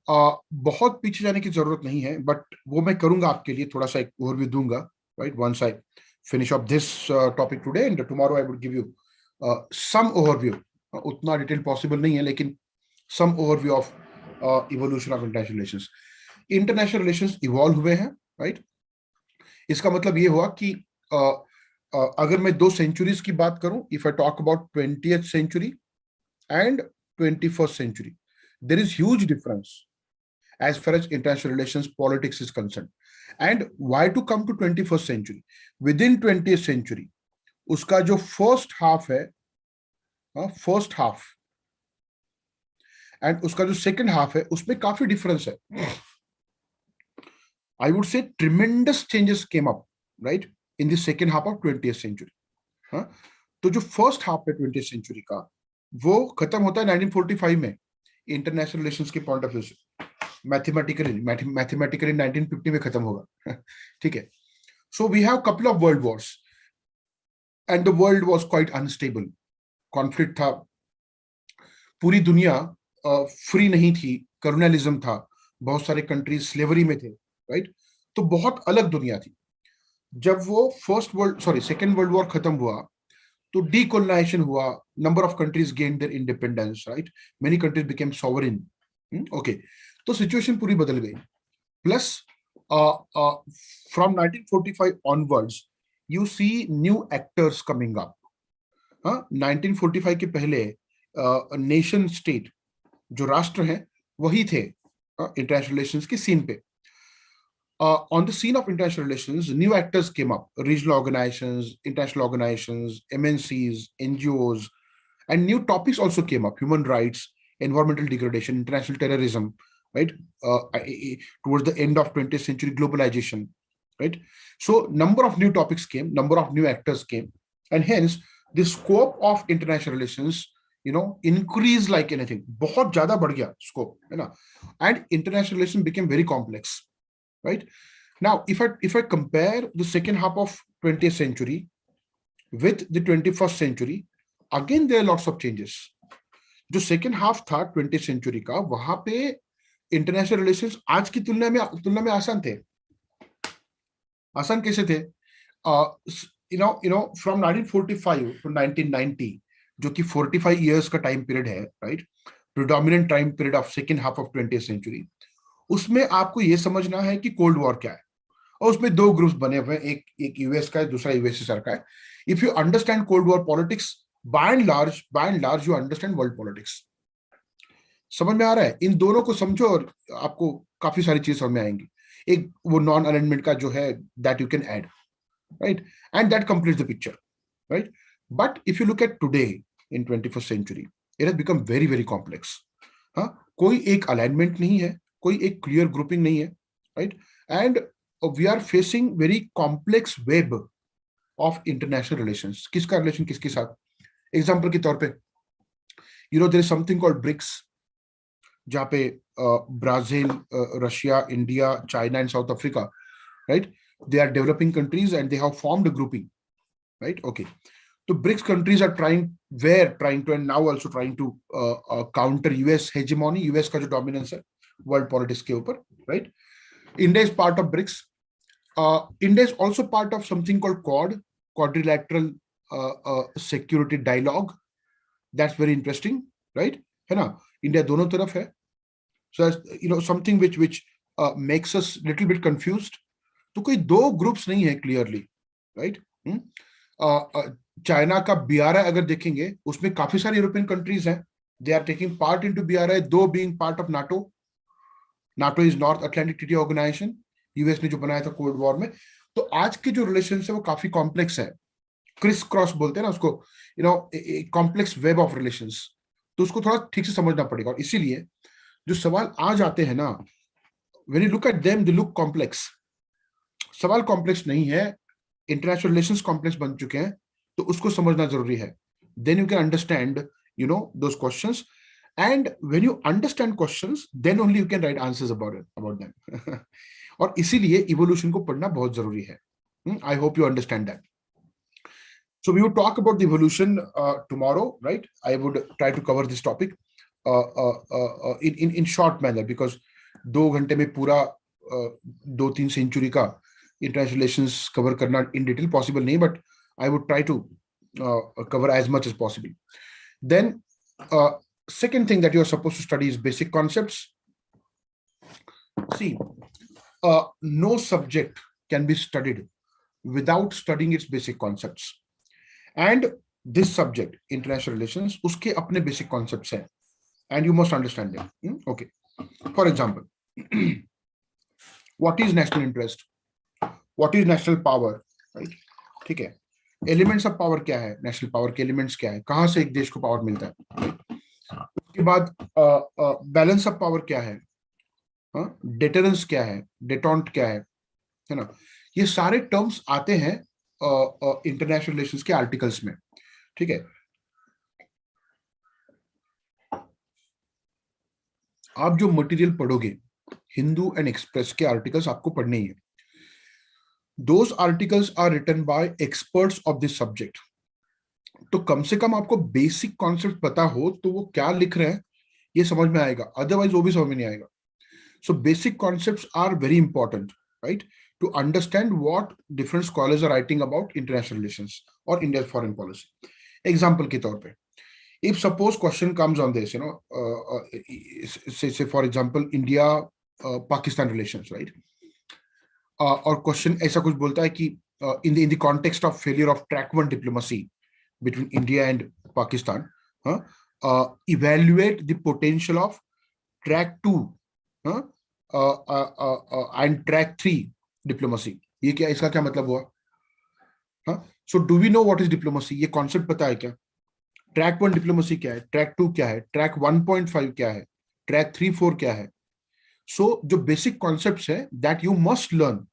बहुत पीछे जाने की जरूरत नहीं है, बट वो मैं करूंगा आपके लिए, थोड़ा सा एक ओवरव्यू दूंगा, right. Once I finish off this topic today, and tomorrow I would give you some overview. उतना डिटेल पॉसिबल नहीं है, लेकिन some overview of evolution of international relations. International relations evolve हुए हैं, राइट। इसका मतलब ये हुआ कि अगर मैं 2 सेंचुरीज की बात करूं, if I talk about 20th century and 21st century, there is huge difference as far as international relations politics is concerned। And why to come to 21st century? Within 20th century, उसका जो first half है, first half, and उसका जो second half है, उसमें काफी difference है। I would say tremendous changes came up, right, in the second half of 20th century। तो जो first half है 20th century का, वो खत्म होता है 1945 में इंटरनेशनल रिलेशंस के पॉइंट ऑफ व्यू से। मैथमेटिकली 1950 में खत्म होगा, ठीक है। So we have couple of world wars and the world was quite unstable. Conflict था, पूरी दुनिया फ्री नहीं थी, करोनलिज्म था, बहुत सारे कंट्रीज स्लेवरी में थे, राइट? तो बहुत अलग दुनिया थी. जब वो सेकेंड वर्ल्ड वॉर खत्म हुआ तो डीकोलोनाइजेशन हुआ, number of countries gain their independence, right? Many countries became sovereign. Okay, तो सिचुएशन पूरी बदल गई. Plus from 1945 onwards you see new actors coming up. 1945 के पहले नेशन स्टेट जो राष्ट्र हैं वही थे इंटरनेशनल रिलेशंस की सीन पे. On the scene of international relations, new actors came up: regional organizations, international organizations, MNCs, NGOs, and new topics also came up: human rights, environmental degradation, international terrorism, right? Towards the end of 20th century, globalization, right? So number of new topics came, number of new actors came, and hence the scope of international relations, increased like anything. बहुत ज़्यादा बढ़ गया scope, है ना? And international relations became very complex. Right now, if I compare the second half of 20th century with the 21st century, again there are lots of changes. जो second half था 20th century का, वहां पे international relations आज की तुलना में आसान थे. आसान कैसे थे? From 1945 to 1990, जो कि 45 years का time period है, right? Predominant time period of second half of 20th century. उसमें आपको ये समझना है कि कोल्ड वॉर क्या है, और उसमें दो ग्रुप्स बने हुए हैं, एक यूएस का है, दूसरा यूएसएसआर का है. If you understand cold war politics, by and large you understand world politics. समझ में आ रहा है? इन दोनों को समझो और आपको काफी सारी चीज समझ में आएंगी. एक वो नॉन अलाइनमेंट का जो है, that you can add, right? And that completes the picture, right? But if you look at today in 21st century, it has become very very complex. कोई एक अलाइनमेंट नहीं है, कोई एक क्लियर ग्रुपिंग नहीं है, right? And we are facing very complex web of international relations. किसका relation किसके साथ? एग्जांपल के तौर पे, there is something called BRICS, जहाँ पे Brazil, Russia, India, China and South Africa, right? They are developing countries and they have formed a grouping, right? Okay, तो BRICS countries are trying to and now also trying to counter US hegemony, US का जो dominance है world politics के ऊपर, right? India is part of BRICS. India is also part of something called Quad, Quadrilateral Security Dialogue. That's very interesting, right? है ना? India दोनों तरफ है. So something which makes us little bit confused. तो कोई दो ग्रुप्स नहीं है clearly, right? चाइना का BRI अगर देखेंगे, उसमें काफी सारी यूरोपियन कंट्रीज हैं. They are taking part into BRI, though being part of NATO. NATO is North Atlantic Treaty Organization, US ने जो बनाया था कोल्ड वॉर में. तो आज के जो रिलेशन है वो काफी कॉम्प्लेक्स है. क्रिस क्रॉस बोलते हैं ना उसको, कॉम्प्लेक्स वेब ऑफ रिलेशंस. तो उसको थोड़ा ठीक से समझना पड़ेगा. और इसीलिए जो सवाल आ जाते हैं ना, when you look at them they look complex. सवाल कॉम्प्लेक्स नहीं है, इंटरनेशनल रिलेशंस कॉम्प्लेक्स बन चुके हैं, तो उसको समझना जरूरी है. Then you can understand those questions. And when you understand questions, then only you can write answers about them. और इसीलिए evolution को पढ़ना बहुत जरूरी है. I hope you understand that. So we will talk about the evolution tomorrow, right? I would try to cover this topic in short manner, because 2 घंटे में पूरा 2-3 सेंचुरी का international relations cover करना in detail possible नहीं, but I would try to cover as much as possible. Then second thing that you are supposed to study is basic concepts. See, no subject can be studied without studying its basic concepts. And this subject, international relations, uske apne basic concepts hai, and you must understand them. Okay. For example, what is national interest? What is national power? Right? ठीक है. Elements of power क्या है? National power के elements क्या है? कहाँ से एक देश को power मिलता है? उसके बाद बैलेंस ऑफ पावर क्या है, डेटरेंस क्या है, डेटॉन्ट क्या है ना? ये सारे टर्म्स आते हैं इंटरनेशनल रिलेशंस के आर्टिकल्स में. ठीक है. आप जो मटेरियल पढ़ोगे, हिंदू एंड एक्सप्रेस के आर्टिकल्स आपको पढ़ने ही है. those articles are written by experts of this subject. तो कम से कम आपको बेसिक कॉन्सेप्ट पता हो तो वो क्या लिख रहे हैं ये समझ में आएगा, अदरवाइज वो भी समझ में नहीं आएगा. So basic concepts are very important, right? To understand what different scholars are writing about international relations or India's foreign policy. Example के तौर पे, if suppose question comes on this, say for example India Pakistan relations, right? और question ऐसा कुछ बोलता है कि in the context of failure of track 1 diplomacy between India and Pakistan, evaluate the potential of track 2 and track 3 diplomacy. ये क्या, इसका क्या मतलब हुआ? So do we know what is diplomacy? ये concept पता है क्या? ट्रैक 1 डिप्लोमेसी क्या है, ट्रैक 2 क्या है, ट्रैक 1.5 क्या है, ट्रैक 3-4 क्या है? सो जो बेसिक कॉन्सेप्ट्स है दैट यू मस्ट लर्न.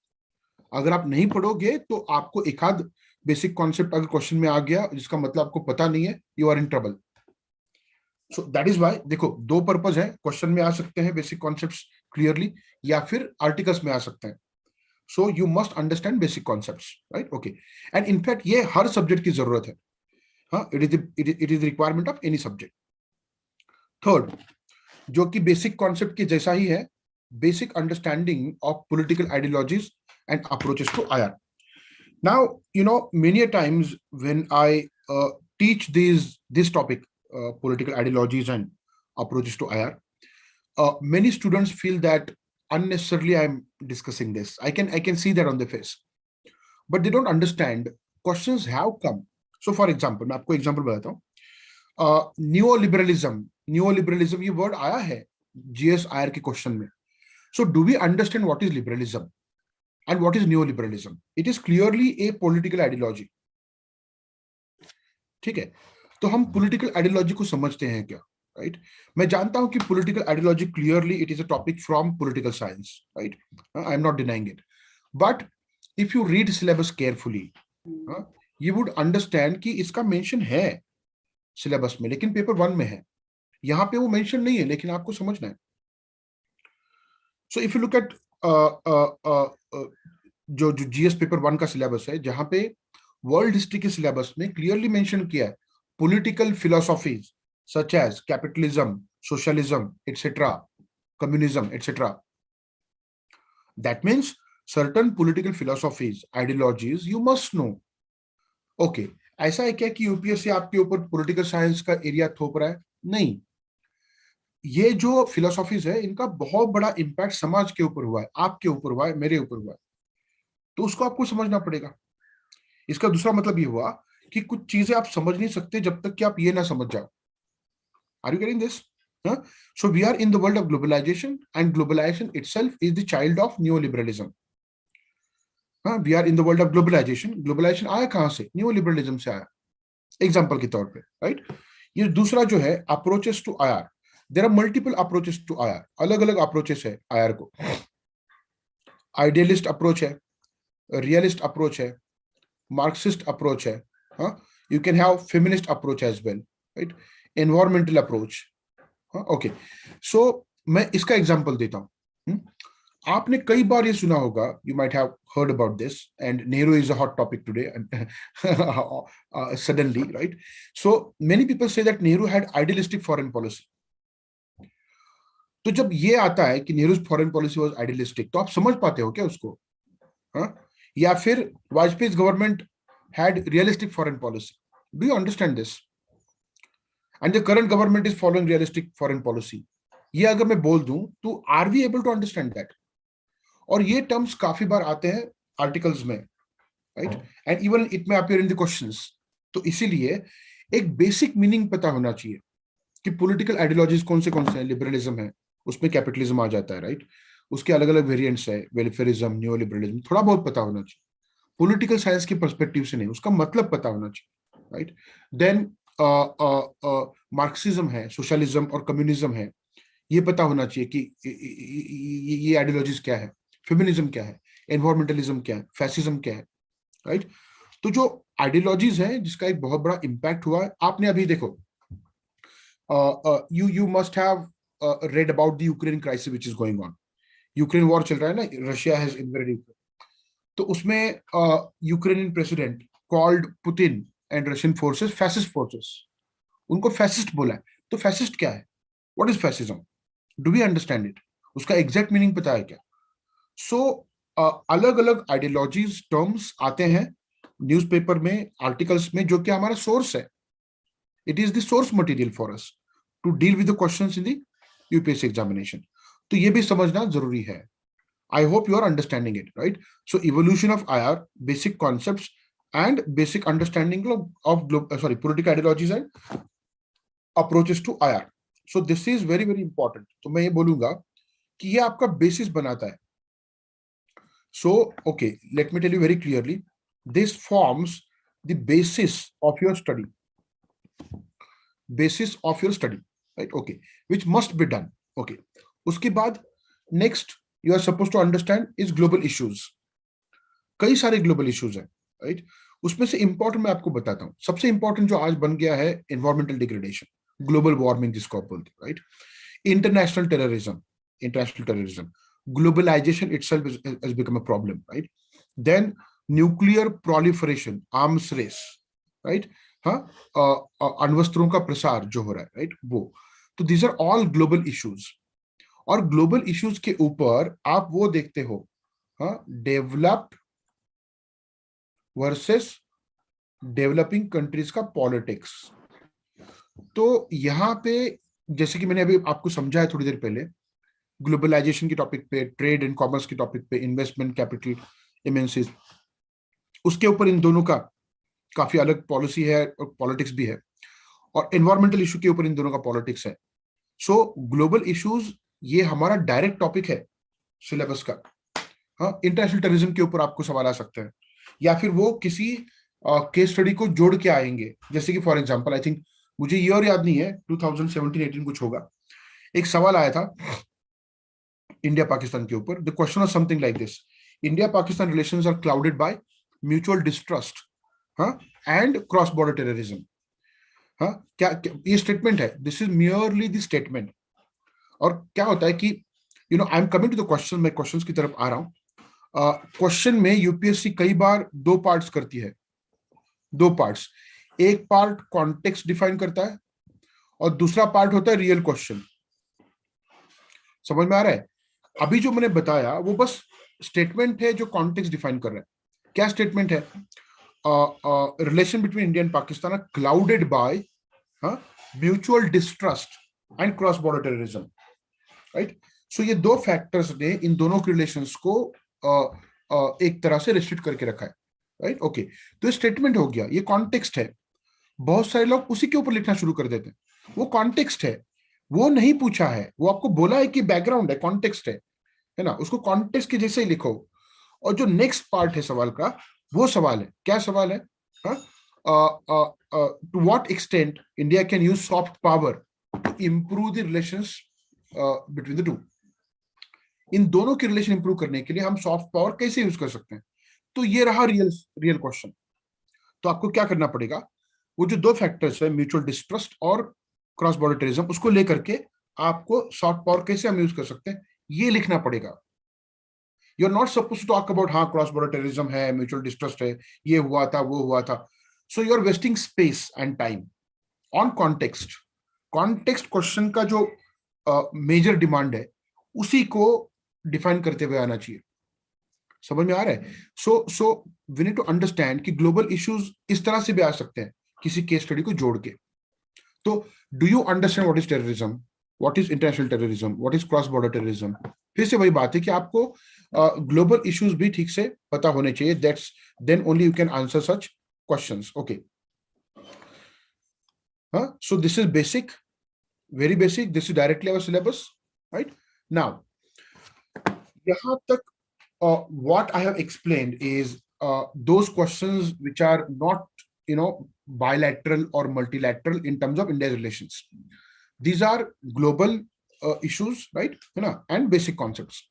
अगर आप नहीं पढ़ोगे तो आपको एक आध बेसिक कॉन्सेप्ट अगर क्वेश्चन में आ गया जिसका मतलब आपको पता नहीं है, you are in trouble. So that is why, देखो दो पर्पज है, क्वेश्चन में आ सकते हैं बेसिक कॉन्सेप्ट्स क्लियरली, या फिर आर्टिकल्स में आ सकते हैं. So you must understand basic concepts, right? Okay. And in fact ये हर सब्जेक्ट की जरूरत है. हाँ, it is requirement of any subject. Third, जो कि बेसिक कॉन्सेप्ट की जैसा ही है, basic understanding of political ideologies and approaches to IR. Now, many a times when I teach this topic, political ideologies and approaches to IR, many students feel that unnecessarily I'm discussing this. I can see that on their face, but they don't understand questions have come. So, for example, मैं आपको example बताता हूँ. Neoliberalism ये word आया है GS IR के question में. So, do we understand what is liberalism? And what is neoliberalism? It is clearly a political ideology. ठीक है, तो हम political ideology को समझते हैं क्या, right? मैं जानता हूं कि political ideology clearly it is a topic from political science, right? I am not denying it, but if you read syllabus carefully, you would understand कि इसका mention है syllabus में, लेकिन paper 1 में है. यहाँ पे वो mention नहीं है, लेकिन आपको समझना है. So if you look at जो जीएस पेपर 1 का सिलेबस है, जहां पे वर्ल्ड हिस्ट्री के सिलेबस में क्लियरली मेंशन किया है political philosophies such as capitalism, socialism etcetera, communism etcetera. That means certain political philosophies, ideologies you must know. Okay, ऐसा है क्या कि यूपीएससी आपके ऊपर पॉलिटिकल साइंस का एरिया थोप रहा है? नहीं. ये जो फिलोसॉफीज है इनका बहुत बड़ा इंपैक्ट समाज के ऊपर हुआ है, आपके ऊपर हुआ है, मेरे ऊपर हुआ है, तो उसको आपको समझना पड़ेगा. इसका दूसरा मतलब ये हुआ कि कुछ चीजें आप समझ नहीं सकते जब तक कि आप ये ना समझ जाओ. Are you getting this? So we are in the world of globalisation and globalisation itself is the child of neoliberalism. We are in the world of globalisation. Globalisation आया कहां से? न्यूलिबरलिज्म से आया, एग्जाम्पल के तौर पे, राइट? ये दूसरा जो है approaches to IR. There are multiple approaches to IR. अलग अलग अप्रोचेस है आईआर को. आइडियलिस्ट अप्रोच है, रियलिस्ट अप्रोच है, मार्क्सिस्ट अप्रोच है, you can have feminist approach as well, right? Environmental approach. Okay, so मैं इसका एग्जांपल देता हूं. आपने कई बार ये सुना होगा, you might have heard about this, and Nehru is a hot topic today suddenly, right? So many people say that Nehru had idealistic foreign policy. तो जब ये आता है कि Nehru foreign policy was idealistic, तो आप समझ पाते हो क्या उसको? या फिर Vajpayee government had realistic foreign policy? Do you understand this? And the current government is following realistic foreign policy. ये अगर मैं बोल दूं तो are we able to understand that? और ये टर्म्स काफी बार आते हैं आर्टिकल्स में, right? And even it may appear in the questions. तो इसीलिए एक बेसिक मीनिंग पता होना चाहिए कि पॉलिटिकल आइडियोलॉजीज कौन से हैं. लिबरलिज्म है, उसमें कैपिटलिज्म आ जाता है, राइट? उसके अलग अलग वेरिएंट्स है, वेलफेयरिज्म, न्यू लिबरलिज्म. थोड़ा बहुत पता होना चाहिए, पॉलिटिकल साइंस के पर्सपेक्टिव से नहीं, उसका मतलब पता होना चाहिए, राइट? देन मार्क्सिज्म है, सोशलिज्म और कम्युनिज्म है, ये पता होना चाहिए कि ये आइडियोलॉजीज क्या है, फेमिनिज्म क्या है, एनवायरमेंटलिज्म क्या है, फैसिज्म क्या है, राइट? तो जो आइडियोलॉजीज हैं जिसका एक बहुत बड़ा इंपैक्ट हुआ है, आपने अभी देखो, you must have read about the Ukraine crisis which is going on. Ukraine war चल रहा है ना, रशिया हैज इन्वेडेड यूक्रेन. तो उसमें Ukrainian president called Putin and Russian forces fascist forces, उनको फैसिस्ट बोला है। तो फैसिस्ट क्या है? What is fascism? Do we understand it? उसका एग्जैक्ट मीनिंग पता है क्या? सो अलग अलग आइडियोलॉजीज टर्म्स आते हैं न्यूज़पेपर में, आर्टिकल्स में, जो कि हमारा सोर्स है। It is the source material for us to deal with the questions in the UPSC examination. तो ये भी समझना जरूरी है। I hope you are understanding it, right? So evolution of IR, basic concepts and basic understanding of political ideologies and approaches to IR. So this is very very important. तो मैं ये बोलूंगा कि ये आपका बेसिस बनाता है। So okay, let me tell you very clearly. This forms the basis of your study. Basis of your study, right? Okay, which must be done. Okay. उसके बाद next you are supposed to understand is global issues. कई सारे global issues हैं, right? उसमें से important मैं आपको बताता हूं। सबसे इंपॉर्टेंट जो आज बन गया है, एनवायरमेंटल डिग्रेडेशन, ग्लोबल वार्मिंग जिसको आप बोलते हैं, right? International terrorism, globalisation itself has become a problem, right? Then nuclear proliferation, arms race, right? हाँ, अण्वस्त्रों का प्रसार जो हो रहा है, राइट? वो तो these are all global issues. और ग्लोबल इश्यूज के ऊपर आप वो देखते हो, हाँ, डेवलप्ड वर्सेस डेवलपिंग कंट्रीज का पॉलिटिक्स। तो यहां पे जैसे कि मैंने अभी आपको समझाया थोड़ी देर पहले, ग्लोबलाइजेशन के टॉपिक पे, ट्रेड एंड कॉमर्स के टॉपिक पे, इन्वेस्टमेंट कैपिटल एमएनसीज, उसके ऊपर इन दोनों का काफी अलग पॉलिसी है और पॉलिटिक्स भी है। और एनवायरमेंटल इशू के ऊपर इन दोनों का पॉलिटिक्स है। सो ग्लोबल इश्यूज ये हमारा डायरेक्ट टॉपिक है सिलेबस का। हाँ, इंटरनेशनल टेररिज्म के ऊपर आपको सवाल आ सकते हैं, या फिर वो किसी केस स्टडी को जोड़ के आएंगे। जैसे कि फॉर एग्जांपल, आई थिंक मुझे ईयर याद नहीं है, 2017-18 कुछ होगा, एक सवाल आया था इंडिया पाकिस्तान के ऊपर। The question was something like this: India Pakistan relations are clouded by mutual distrust, हाँ, एंड क्रॉस बॉर्डर टेररिज्म। हाँ, ये स्टेटमेंट है, this is merely the statement. और क्या होता है कि I am coming to the question, मैं क्वेश्चंस की तरफ आ रहा हूं। क्वेश्चन में यूपीएससी कई बार दो पार्ट्स करती है, दो पार्ट्स। एक पार्ट कॉन्टेक्स्ट डिफाइन करता है और दूसरा पार्ट होता है रियल क्वेश्चन। समझ में आ रहा है? अभी जो मैंने बताया वो बस स्टेटमेंट है जो कॉन्टेक्स्ट डिफाइन कर रहा है। क्या स्टेटमेंट है? Relation between India and Pakistan are clouded by mutual distrust and cross border terrorism, right? So ये दो फैक्टर्स ने इन दोनों के रिलेशंस को एक तरह से रिस्ट्रिक्ट करके रखा है, राइट? ओके, तो ये स्टेटमेंट हो गया, ये कॉन्टेक्स्ट है। बहुत सारे लोग उसी के ऊपर लिखना शुरू कर देते हैं। वो कॉन्टेक्स्ट है, वो नहीं पूछा है, वो आपको बोला है कि बैकग्राउंड है, कॉन्टेक्स्ट है ना? उसको कॉन्टेक्स्ट के जैसे ही लिखो। और जो नेक्स्ट पार्ट है सवाल का, वो सवाल है, क्या सवाल है? To what extent India can use soft power to improve the relations between the two. इन दोनों के रिलेशन इंप्रूव करने के लिए हम सॉफ्ट पावर कैसे यूज कर सकते हैं? तो ये रहा रियल क्वेश्चन। तो आपको क्या करना पड़ेगा, वो जो दो फैक्टर्स है, म्यूचुअल डिस्ट्रस्ट और क्रॉस बॉर्डर टेररिज्म, उसको लेकर के आपको सॉफ्ट पावर कैसे हम यूज कर सकते हैं ये लिखना पड़ेगा। You are not suppose to talk about हाँ क्रॉस बॉर्डर टेररिज्म है, म्यूचुअल डिस्ट्रस्ट है, ये हुआ था, वो हुआ था। So you are wasting space and time on context. Context question का जो मेजर डिमांड है उसी को डिफाइन करते हुए आना चाहिए। समझ में आ रहा है? So we need to understand कि ग्लोबल इश्यूज इस तरह से भी आ सकते हैं किसी केस स्टडी को जोड़ के। तो do you understand what is terrorism, what is international terrorism, what is cross border terrorism? फिर से वही बात है कि आपको ग्लोबल इश्यूज भी ठीक से पता होने चाहिए। That's then only you can answer such questions. Okay, so this is basic, very basic. This is directly our syllabus, right? Now, yahan tak what I have explained is those questions which are not, bilateral or multilateral in terms of India's relations. These are global issues, right? है ना? And basic concepts.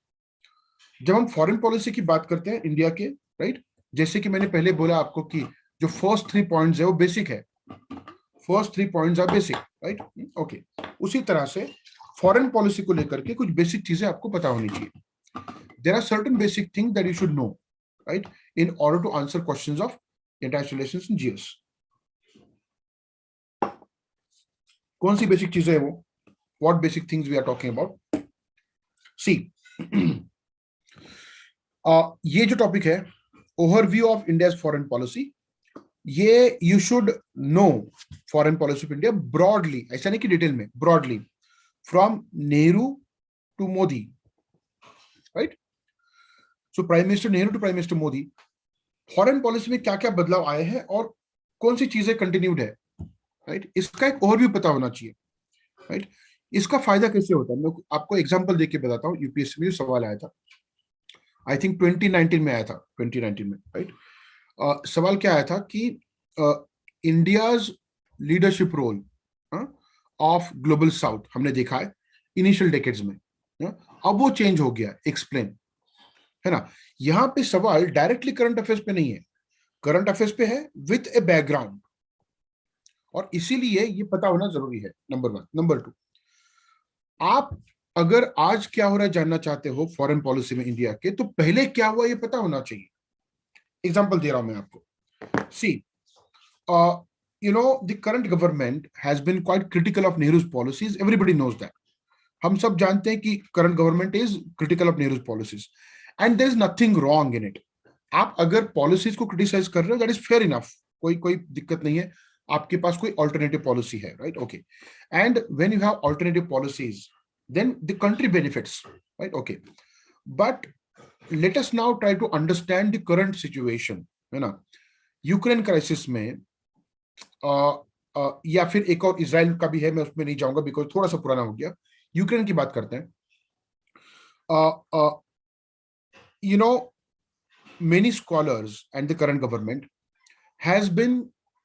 जब हम foreign policy की बात करते हैं India के, right, जैसे कि मैंने पहले बोला आपको कि जो फर्स्ट 3 पॉइंट्स है वो बेसिक है। First 3 points are basic, right? Okay, उसी तरह से फॉरेन पॉलिसी को लेकर के कुछ बेसिक चीजें आपको पता होनी चाहिए। There are certain basic thing that you should know, right, in order to answer questions of international relations in GS. कौन सी बेसिक चीजें है वो? What basic things we are talking about? See, ये जो टॉपिक है, overview of India's foreign policy, ये you should know foreign policy of India broadly, ऐसा नहीं कि डिटेल में, broadly from Nehru to Modi, right? So prime minister Nehru to prime minister Modi, foreign policy में क्या क्या बदलाव आए हैं और कौन सी चीजें कंटिन्यूड है, राइट? इसका एक ओवरव्यू पता होना चाहिए, राइट? इसका फायदा कैसे होता है, मैं आपको एग्जांपल देके बताता हूँ. यूपीएससी में जो सवाल आया था, आई थिंक 2019 में आया था, 2019 में, राइट? सवाल क्या आया था कि India's leadership role of global south हमने देखा है इनिशियल डेकेड्स में, अब वो चेंज हो गया, एक्सप्लेन, है ना? यहाँ पे सवाल डायरेक्टली करंट अफेयर्स पे नहीं है, करंट अफेयर्स पे है विथ ए बैकग्राउंड, और इसीलिए ये पता होना जरूरी है, नंबर 1. नंबर 2, आप अगर आज क्या हो रहा है जानना चाहते हो फॉरेन पॉलिसी में इंडिया के, तो पहले क्या हुआ ये पता होना चाहिए. एग्जांपल दे रहा हूं मैं आपको. सी, you know, the current government has been quite critical of Nehru's policies. Everybody knows that. हम सब जानते हैं कि current government is critical of Nehru's policies, and there is nothing wrong in it. आप अगर policies को criticize कर रहे हो, that is fair enough. कोई दिक्कत नहीं है, आपके पास कोई alternative policy है, right? Okay. And when you have alternative policies, then the country benefits, right? Okay. But let us now try to understand the current situation, है ना? यूक्रेन क्राइसिस में या फिर एक और इजराइल का भी है, मैं उसमें नहीं जाऊंगा बिकॉज थोड़ा सा पुराना हो गया. यूक्रेन की बात करते हैं. You know, many scholars and the current government has been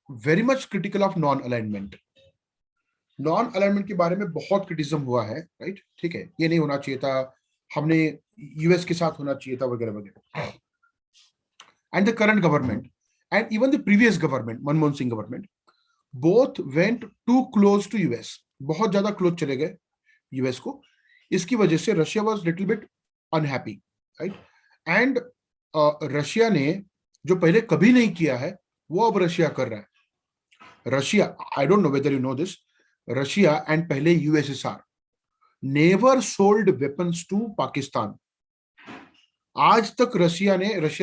very much critical of non alignment. Non alignment के बारे में बहुत क्रिटिसिज्म हुआ है, राइट? ठीक है, ये नहीं होना चाहिए था, हमने यूएस के साथ होना चाहिए था, वगैरह वगैरह. And the current government and even the previous government, Manmohan Singh government, both went too close to US. बहुत ज्यादा क्लोज चले गए यूएस को. इसकी वजह से Russia was little bit unhappy, right? And Russia ने जो पहले कभी नहीं किया है वो अब रशिया कर रहा है. Russia, I don't know whether you know this, Russia and पहले USSR never sold weapons to Pakistan. आज तक रशिया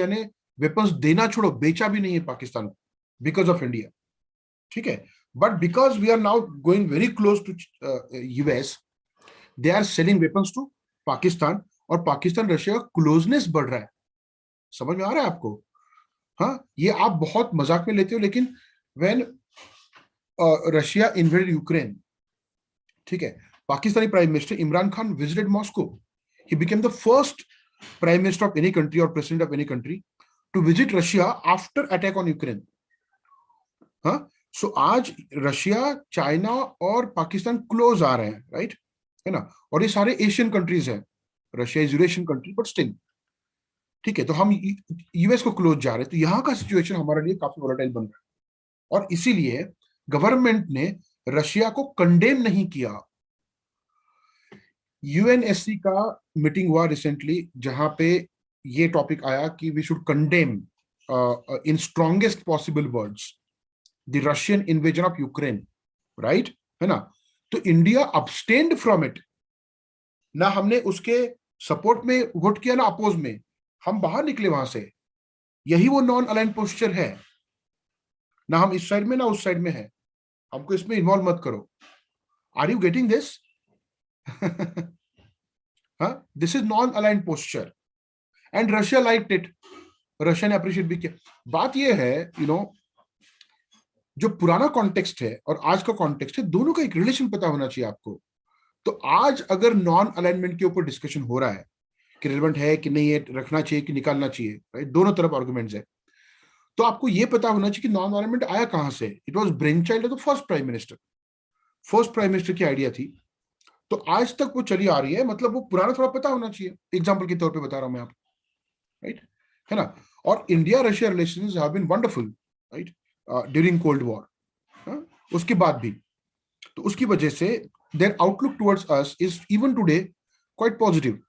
ने वेपन्स देना छोड़ो, बेचा भी नहीं है पाकिस्तान को, बिकॉज ऑफ इंडिया, ठीक है? But because we are now going very close to US, they are selling weapons to Pakistan, और पाकिस्तान रशिया का क्लोजनेस बढ़ रहा है. समझ में आ रहा है आपको? हाँ, ये आप बहुत मजाक में लेते हो, लेकिन व्हेन रशिया इन्वेडेड यूक्रेन, ठीक है, Pakistani prime minister Imran Khan visited Moscow. He became the first prime minister of any country or president of any country to visit Russia after attack on Ukraine. हाँ, सो आज रशिया, चाइना और Pakistan close आ रहे हैं, right? है ना? और ये सारे एशियन कंट्रीज हैं. Russia is Eurasian country but still, ठीक है? तो हम यूएस को क्लोज जा रहे हैं, तो यहाँ का सिचुएशन हमारे लिए काफी वोलेटाइल बन रहा है, और इसीलिए गवर्नमेंट ने रशिया को कंडेम नहीं किया. यूएनएससी का मीटिंग हुआ रिसेंटली, जहां पे ये टॉपिक आया कि we should condemn in strongest possible words the Russian invasion of Ukraine, right? है ना? तो इंडिया अब्सटेन्ड फ्रॉम इट. ना हमने उसके सपोर्ट में वोट किया ना अपोज में, हम बाहर निकले वहां से. यही वो नॉन अलाइन पोस्चर है. ना हम इस साइड में ना उस साइड में है, हमको इसमें इन्वॉल्व मत करो. Are you getting this? This is non align posture and Russia liked it. Russia ने अप्रिशिएट भी किया. बात यह है, यू नो, जो पुराना कॉन्टेक्स्ट है और आज का कॉन्टेक्स्ट है, दोनों का एक रिलेशन पता होना चाहिए आपको. तो आज अगर नॉन अलाइनमेंट के ऊपर डिस्कशन हो रहा है कि रिलेवेंट है कि नहीं है, रखना चाहिए कि निकालना चाहिए, राइट? दोनों तरफ आर्गुमेंट्स है. तो आपको यह पता होना चाहिए कि नॉन अलाइनमेंट आया कहां से. It was brain child of the first prime minister. First prime minister की आइडिया थी, तो आज तक वो चली आ रही है. मतलब वो पुराना थोड़ा पता होना चाहिए. एग्जाम्पल के तौर पर बता रहा हूं मैं आपको, राइट? है ना? और India Russia relations have been wonderful, right, during cold war, उसके बाद भी. तो उसकी वजह से their outlook towards us is even today quite positive,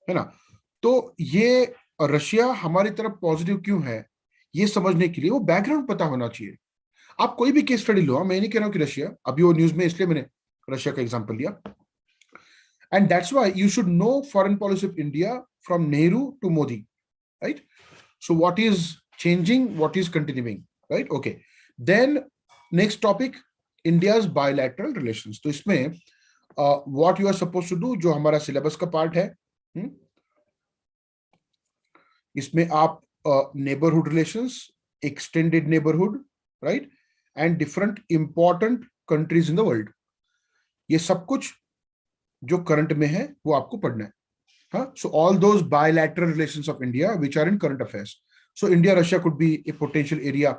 है ना? तो ये और रशिया हमारी तरफ पॉजिटिव क्यों है, ये समझने के लिए वो बैकग्राउंड पता होना चाहिए। आप कोई भी केस स्टडी लो, मैं नहीं कह रहा हूं कि रशिया, अभी वो न्यूज में इसलिए मैंने रशिया का एग्जांपल लिया, and that's why you should know foreign policy of India from Nehru to Modi, right? So what is changing, what is continuing, right? Okay, then next topic, India's bilateral relations. तो इसमें what you are suppose to do, जो हमारा syllabus का part है, इसमें आप neighbourhood relations, extended neighbourhood, right, and different important countries in the world, ये सब कुछ जो करंट में है वो आपको पढ़ना है। हाँ, so all those bilateral relations of India which are in current affairs. So India Russia could be a potential area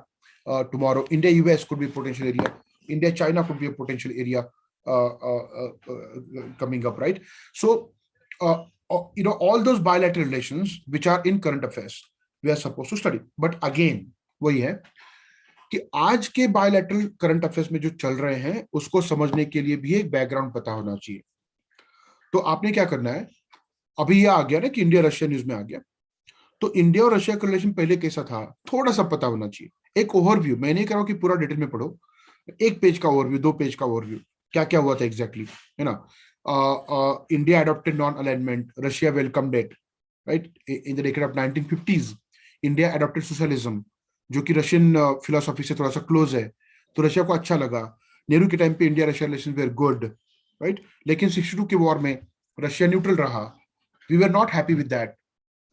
tomorrow. India US could be a potential area. India China could be a potential area coming up, right? So all those bilateral relations which are in current affairs we are supposed to study. But again वही है कि आज के bilateral current affairs में जो चल रहे हैं उसको समझने के लिए भी एक बैकग्राउंड पता होना चाहिए। तो आपने क्या करना है, अभी ये आ गया ना कि इंडिया रशिया न्यूज में आ गया, तो इंडिया और रशिया का रिलेशन पहले कैसा था थोड़ा सा पता होना चाहिए। एक ओवरव्यू, मैं नहीं कह रहा हूं कि पूरा डिटेल में पढ़ो, 1 पेज का ओवरव्यू, 2 पेज का ओवरव्यू, क्या क्या हुआ था एग्जैक्टली, है ना? India adopted non alignment, Russia welcomed it, right, in the decade of 1950s। India adopted socialism, जो कि रशियन फिलोसॉफी से थोड़ा सा क्लोज है, तो रशिया को अच्छा लगा। नेहरू के टाइम पे India Russia relation were good, right, लेकिन 62 के वॉर में रशिया न्यूट्रल रहा, we were not happy with that,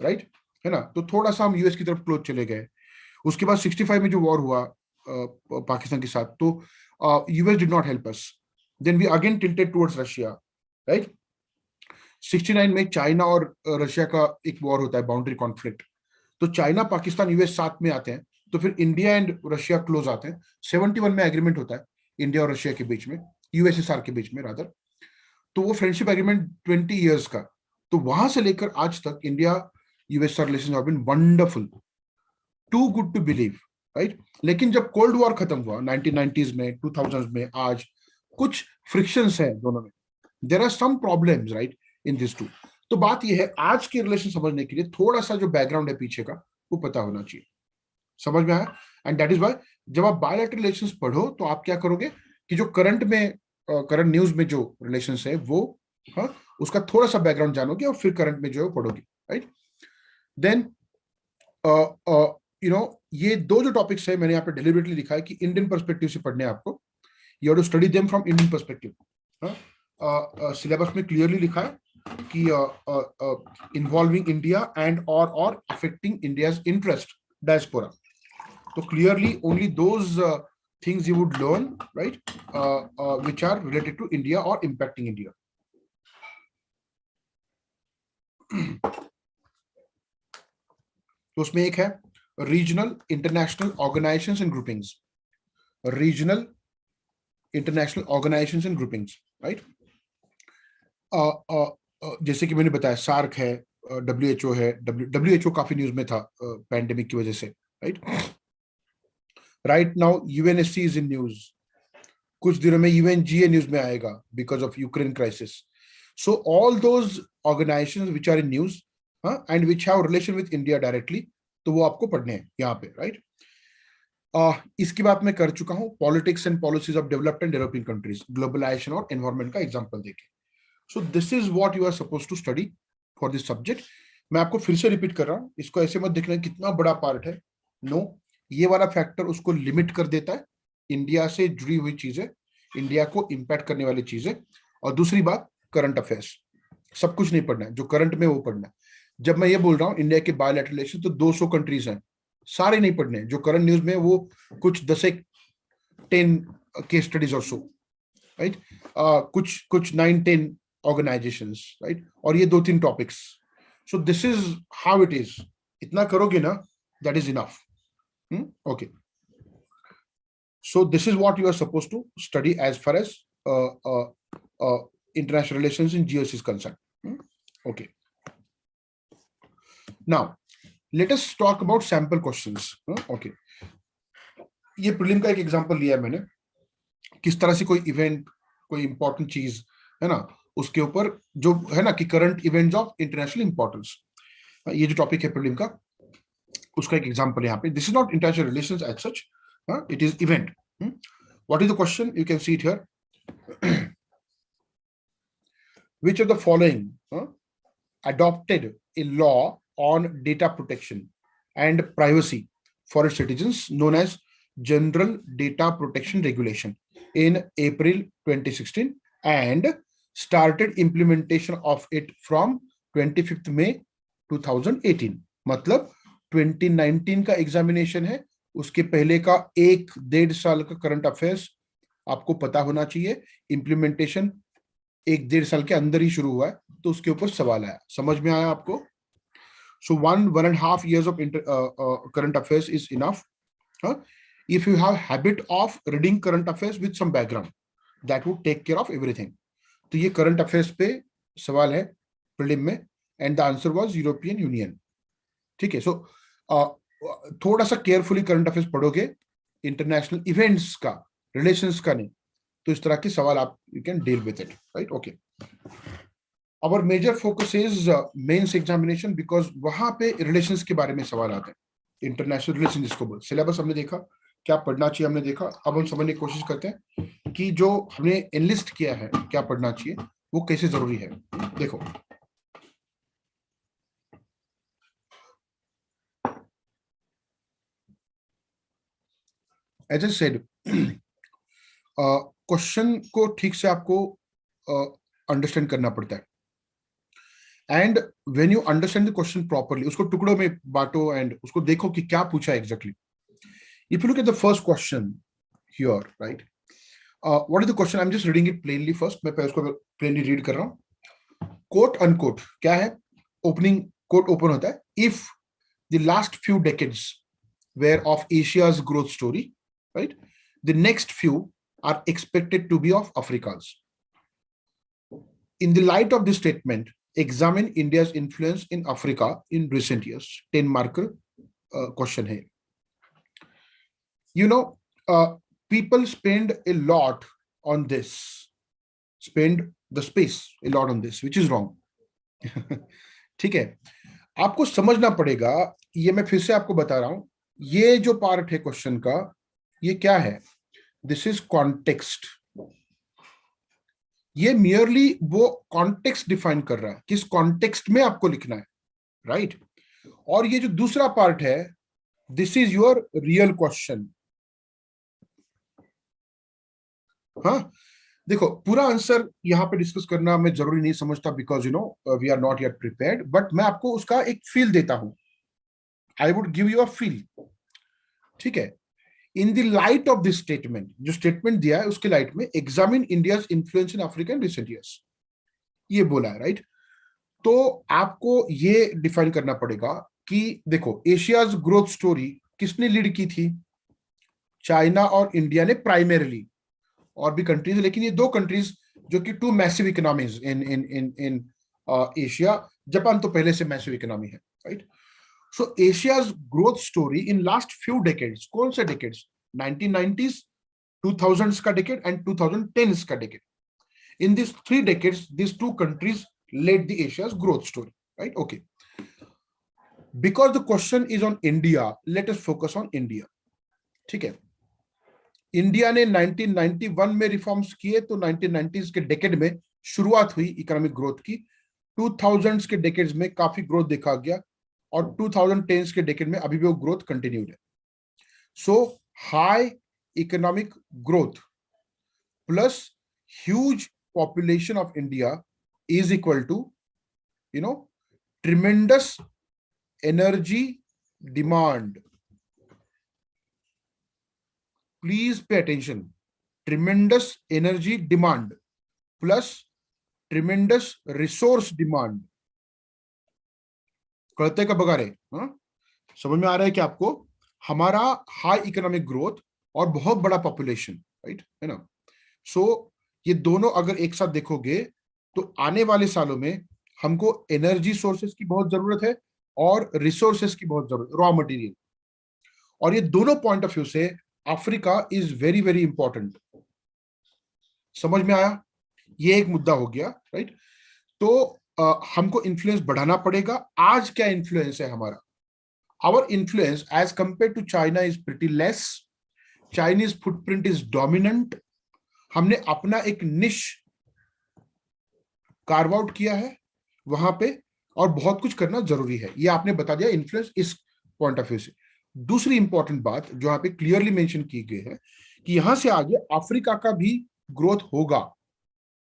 right, है ना? तो थोड़ा सा हम यूएस की तरफ क्लोज चले गए। उसके बाद 65 में जो वॉर हुआ पाकिस्तान के साथ, तो US did not help us, then we again tilted towards Russia, right. 69 में चाइना और रशिया का एक वॉर होता है, बाउंड्री कॉन्फ्लिक्ट, तो चाइना पाकिस्तान यूएस साथ में आते हैं, तो फिर इंडिया एंड रशिया क्लोज आते हैं। 71 में एग्रीमेंट होता है इंडिया और रशिया के बीच में, यूएसएसआर के बीच में रादर, तो वो फ्रेंडशिप एग्रीमेंट 20 इयर्स का, तो वहां से लेकर आज तक India USSR relations have been wonderful, too good to believe, right. लेकिन जब कोल्ड वॉर खत्म हुआ 1990s में, 2000s में, आज कुछ फ्रिक्शंस हैं दोनों में, there are some problems, right, in this too. तो बात यह है, आज के रिलेशन समझने के लिए थोड़ा सा जो बैकग्राउंड है पीछे का वो पता होना चाहिए। समझ में आया? एंड दैट इज व्हाई जब आप बायलैटरल रिलेशंस पढ़ो तो आप क्या करोगे कि जो करंट में, करंट न्यूज में जो रिलेशंस है वो, हाँ, उसका थोड़ा सा बैकग्राउंड जानोगे और फिर करंट में जो है पढ़ोगे, राइट। देन ये दो जो टॉपिक्स है मैंने यहाँ पे डिलिबरेटली लिखा है कि इंडियन पर्सपेक्टिव से पढ़ने हैं आपको, you have to study them from Indian perspective. Syllabus में क्लियरली लिखा है कि इन्वॉल्विंग इंडिया एंड और अफेक्टिंग इंडियाज इंटरेस्ट डायस्पोरा, तो clearly only those things you would learn, right, which are related to India or impacting India. तो उसमें एक है regional international organisations and groupings, regional international organisations and groupings, right. जैसे कि मैंने बताया SAARC है, डब्ल्यूएचओ है, डब्ल्यूएचओ काफी न्यूज में था पैंडेमिक की वजह से, right. Right now UNSC is in news, कुछ दिनों में यूएनजीए न्यूज में आएगा because of Ukraine crisis. So all those organisations which are in news and which have relation with India directly, तो वो आपको पढ़ने हैं यहाँ पे, राइट। इसकी बात मैं कर चुका हूँ, politics and policies of developed and developing countries, globalisation और एनवायरमेंट का एग्जांपल देके। So this is what you are suppose to study for this subject. मैं आपको फिर से रिपीट कर रहा हूँ, इसको ऐसे मत देखना कितना बड़ा पार्ट है, नो, ये वाला फैक्टर उसको लिमिट कर देता है, इंडिया से जुड़ी हुई चीजें, इंडिया को इंपैक्ट करने वाली चीजें। और दूसरी बात, करंट अफेयर्स, सब कुछ नहीं पढ़ना है, जो करंट में वो पढ़ना है। जब मैं ये बोल रहा हूँ इंडिया के बायलैटरल रिलेशन, तो 200 कंट्रीज हैं, सारे नहीं पढ़ने हैं, जो करंट न्यूज में वो कुछ 10 केस स्टडीज और सो, राइट, कुछ 9-10 ऑर्गेनाइजेशंस, राइट, और ये 2-3 topics. So this is how it is, इतना करोगे ना, that is enough. Okay, so this is what you are supposed to study as far as international relations in GS is concerned. Okay, now let us talk about sample questions. Okay, ये prelim का एक example लिया है मैंने, किस तरह से कोई इवेंट, कोई इंपॉर्टेंट चीज है ना, उसके ऊपर जो है ना कि current events of international importance. ये जो टॉपिक है प्रीलिम का, उसका एक एग्जांपल यहाँ पे. This is not international relations as such, it is event. What is the question? You can see it here. Which of the following adopted a law on data protection and privacy for its citizens known as General Data Protection Regulation in April 2016 and started implementation of it from 25th May 2018. मतलब 2019 का examination है, उसके पहले का 1-1.5 साल का current affairs आपको पता होना चाहिए. इम्प्लीमेंटेशन 1-1.5 साल के अंदर ही शुरू हुआ है, तो उसके ऊपर सवाल आया. समझ में आया आपको? So 1.5 years of current affairs is enough. If you have habit of reading current affairs with some background, that would take care of everything. तो ये current affairs पे सवाल है प्रीलिम में, and the answer was European Union. ठीक है. So थोड़ा सा केयरफुली करंट अफेयर्स पढ़ोगे, इंटरनेशनल इवेंट्स का, रिलेशंस का नहीं, तो इस तरह के सवाल आप you can deal with it, right? Okay. Our major focus is mains examination, because वहां पे रिलेशंस के बारे में सवाल आते हैं. इंटरनेशनल रिलेशन जिसको बोल, सिलेबस हमने देखा, क्या पढ़ना चाहिए हमने देखा. अब हम समझने की कोशिश करते हैं कि जो हमने एनलिस्ट किया है क्या पढ़ना चाहिए, वो कैसे जरूरी है. देखो, एज आई सेड, क्वेश्चन को ठीक से आपको अंडरस्टैंड करना पड़ता है. And when you understand the question properly, उसको टुकड़ों में बांटो एंड उसको देखो कि क्या पूछा exactly. If you look at the first question here, right, what is the question? I am just reading it plainly first. मैं पहले उसको प्लेनली रीड कर रहा हूं. कोट अनकोट क्या है? ओपनिंग कोट ओपन होता है. If the last few decades were of Asia's growth story, right, the next few are expected to be of Africa's. In the light of this statement, examine India's influence in Africa in recent years. 10 marker question here. You know, people spend a lot on this, spend the space a lot on this, which is wrong. ठीक है, आपको समझना पड़ेगा. ये मैं फिर से आपको बता रहा हूं, ये जो पार्ट है क्वेश्चन का, ये क्या है? This is context. ये मियरली वो कॉन्टेक्स्ट डिफाइन कर रहा है, किस कॉन्टेक्स्ट में आपको लिखना है, राइट? और ये जो दूसरा पार्ट है, this is your real question. हाँ, देखो, पूरा आंसर यहाँ पे डिस्कस करना मैं जरूरी नहीं समझता, because you know we are not yet prepared, but मैं आपको उसका एक फील देता हूं. I would give you a feel. ठीक है. In the light of this statement, जो स्टेटमेंट दिया है उसके लाइट में, examine India's influence in Africa in recent years, ये बोला है, राइट? तो आपको ये डिफाइन करना पड़ेगा कि देखो, एशियाज ग्रोथ स्टोरी किसने लीड की थी? चाइना और इंडिया ने प्राइमरीली, और भी कंट्रीज, लेकिन ये दो कंट्रीज जो कि two massive economies in in in in Asia. Japan तो पहले से मैसिव इकोनॉमी है, right? So Asia's growth story in last few decades, कौन से decades? 1990s, 2000s का decade and 2010s का decade. In these 3 decades, these two countries led the Asia's growth story, right? Okay. Because the question is on India, let us focus on India. ठीक है. India ने 1991 में reforms किए, तो 1990s के decade में शुरुआत हुई इकोनॉमिक ग्रोथ की. 2000s के डेकेड्स में काफी ग्रोथ देखा गया, और 2010s के डेकेड में अभी भी वो ग्रोथ कंटिन्यूड है. So high economic growth plus huge population of India is equal to, you know, tremendous energy demand. Please pay attention. Tremendous energy demand plus tremendous resource demand. कळते का बगा रहे? समझ में आ रहा है कि आपको? हमारा हाई इकोनॉमिक ग्रोथ और बहुत बड़ा पॉपुलेशन, राइट, है ना? सो ये दोनों अगर एक साथ देखोगे, तो आने वाले सालों में हमको एनर्जी सोर्सेस की बहुत जरूरत है और रिसोर्सेस की बहुत जरूरत, रॉ मटेरियल. और ये दोनों पॉइंट ऑफ व्यू से Africa is very very important. समझ में आया? ये एक मुद्दा हो गया, राइट? तो हमको इन्फ्लुएंस बढ़ाना पड़ेगा। आज क्या इन्फ्लुएंस है हमारा? Our influence as compare to China is pretty less. Chinese footprint is dominant. हमने अपना एक निश कार्व आउट किया है वहां पे, और बहुत कुछ करना जरूरी है। ये आपने बता दिया इन्फ्लुएंस इस पॉइंट ऑफ व्यू से। दूसरी इंपॉर्टेंट बात जो यहाँ पे क्लियरली मेंशन की गई है कि यहां से आगे अफ्रीका का भी ग्रोथ होगा।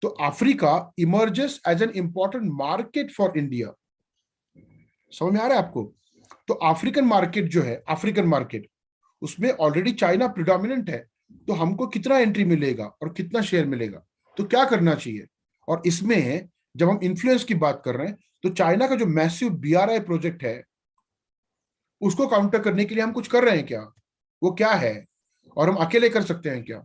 तो Africa emerges as an important market for India. समझ में आ रहा है आपको? तो अफ्रीकन मार्केट जो है, अफ्रीकन मार्केट, उसमें ऑलरेडी चाइना प्रिडोमिनेंट है। तो हमको कितना एंट्री मिलेगा और कितना शेयर मिलेगा, तो क्या करना चाहिए? और इसमें जब हम इन्फ्लुएंस की बात कर रहे हैं, तो चाइना का जो मैसिव बीआरआई प्रोजेक्ट है उसको काउंटर करने के लिए हम कुछ कर रहे हैं क्या? वो क्या है? और हम अकेले कर सकते हैं क्या?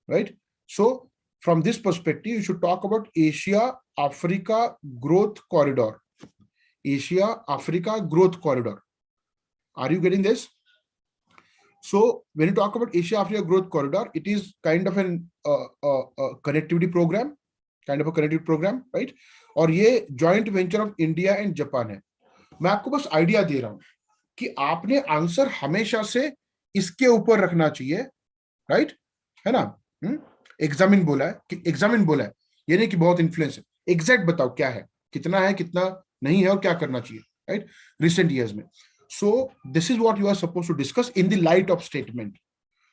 Right? So from this perspective you should talk about Asia Africa growth corridor. Asia Africa growth corridor. Are you getting this? So when you talk about Asia Africa Growth Corridor, it is kind of an connectivity program, right? और ये joint venture of India and Japan है। मैं आपको बस idea दे रहा हूं कि आपने आंसर हमेशा से इसके ऊपर रखना चाहिए, राइट? है ना? एग्जामिन बोला है कि एग्जामिन बोला है, ये नहीं कि बहुत इन्फ्लुएंस है। एग्जैक्ट बताओ क्या है, कितना है, कितना नहीं है, और क्या करना चाहिए, राइट? रिसेंट ईयर्स में। So this is what you are supposed to discuss in the light of statement.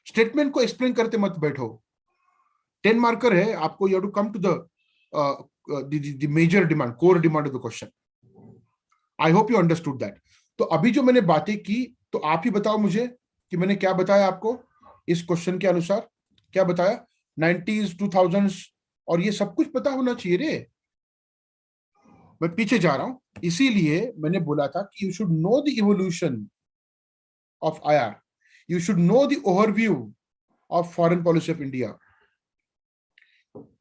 Statement को explain करते मत बैठो। 10 marker है आपको, you have to come to the major demand, core demand of the question. I hope you understood that. तो अभी जो मैंने बातें की, तो आप ही बताओ मुझे कि मैंने क्या बताया आपको इस क्वेश्चन के अनुसार। क्या बताया? 90s 2000s, और ये सब कुछ पता होना चाहिए रे। मैं पीछे जा रहा हूं, इसीलिए मैंने बोला था कि you should know the evolution of IR, you should know the overview of foreign policy of India.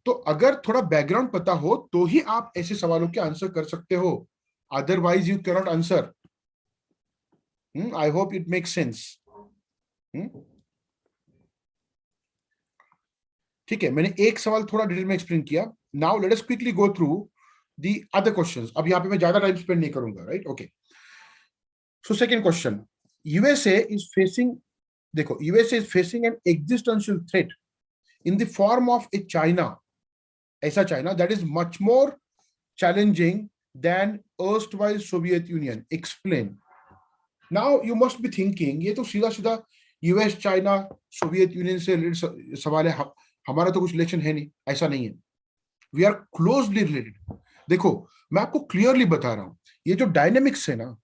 तो अगर थोड़ा बैकग्राउंड पता हो तो ही आप ऐसे सवालों के आंसर कर सकते हो, otherwise you can not answer. I hope it makes sense. ठीक है, मैंने एक सवाल थोड़ा डिटेल में एक्सप्लेन किया। Now let us quickly go through the other questions. अब यहाँ पे मैं ज्यादा टाइम स्पेंड नहीं करूंगा, right? Okay, so second question, USA is facing, देखो, USA is facing an existential threat in the form of a China, ऐसा China that is much more challenging than erstwhile Soviet Union. Explain. Now you must be thinking ये तो सीधा सीधा US China Soviet Union से related सवाल है, हमारा तो कुछ रिलेशन है नहीं। ऐसा नहीं है, वी आर क्लोजली रिलेटेड। देखो, मैं आपको क्लियरली बता रहा हूं, ये जो डायनेमिक्स है ना,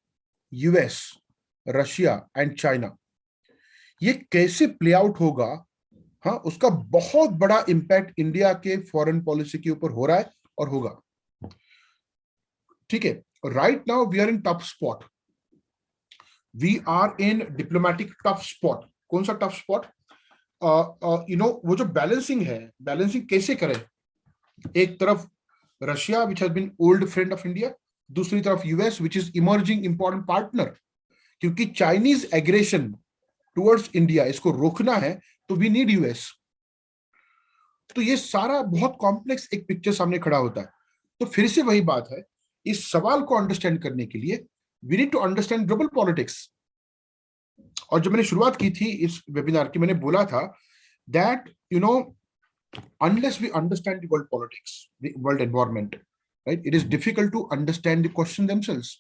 यूएस, रशिया एंड चाइना, ये कैसे प्ले आउट होगा, हाँ, उसका बहुत बड़ा इंपैक्ट इंडिया के फॉरेन पॉलिसी के ऊपर हो रहा है और होगा। ठीक है, right now we are in tough spot, we are in diplomatic tough spot. कौन सा टफ स्पॉट? वो जो बैलेंसिंग है, बैलेंसिंग कैसे करें? एक तरफ Russia which has been old friend of India, दूसरी तरफ US which is emerging important partner. क्योंकि चाइनीज एग्रेशन टुवर्ड्स इंडिया, इसको रोकना है तो वी नीड यूएस। तो ये सारा बहुत कॉम्प्लेक्स एक पिक्चर सामने खड़ा होता है। तो फिर से वही बात है, इस सवाल को अंडरस्टैंड करने के लिए we need to understand global politics. और जब मैंने शुरुआत की थी इस वेबिनार की, मैंने बोला था that unless we understand the world politics, the world environment, right, it is difficult to understand the question themselves.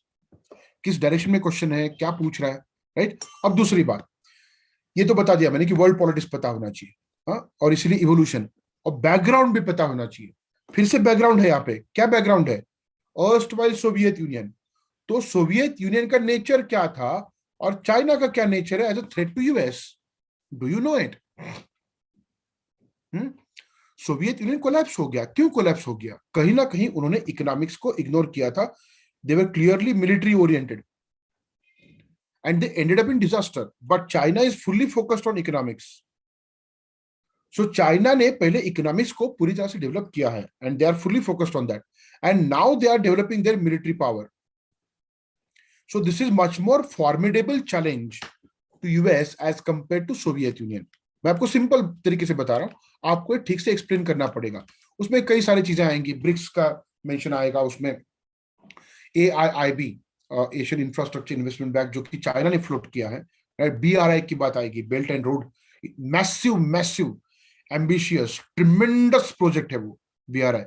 किस डायरेक्शन में क्वेश्चन है, क्या पूछ रहा है, राइट? अब दूसरी बात, ये तो बता दिया मैंने कि वर्ल्ड पॉलिटिक्स पता होना चाहिए, हाँ, और इसलिए इवोल्यूशन और बैकग्राउंड भी पता होना चाहिए। फिर से बैकग्राउंड है यहाँ पे, क्या बैकग्राउंड है? erstwhile Soviet Union. तो सोवियत यूनियन का नेचर क्या था और चाइना का क्या नेचर है as a threat to US? Do you know it? Soviet Union collapse हो गया। क्यों कोलैप्स हो गया? कहीं ना कहीं उन्होंने इकोनॉमिक्स को इग्नोर किया था। They were clearly military oriented and they ended up in disaster. But China is fully focused on economics. So China ने पहले इकोनॉमिक्स को पूरी तरह से डेवलप किया है and they are fully focused on that, and now they are developing their military power. So this is much more formidable challenge to US as compare to Soviet Union. मैं आपको simple तरीके से बता रहा हूं, आपको ठीक से एक्सप्लेन करना पड़ेगा। उसमें कई सारी चीजें आएंगी, ब्रिक्स का मेंशन आएगा उसमें AIIB, Asian infrastructure investment bank, जो कि चाइना ने फ्लोट किया है, राइट। BRI की बात आएगी, belt and road, massive massive ambitious tremendous project है वो BRI,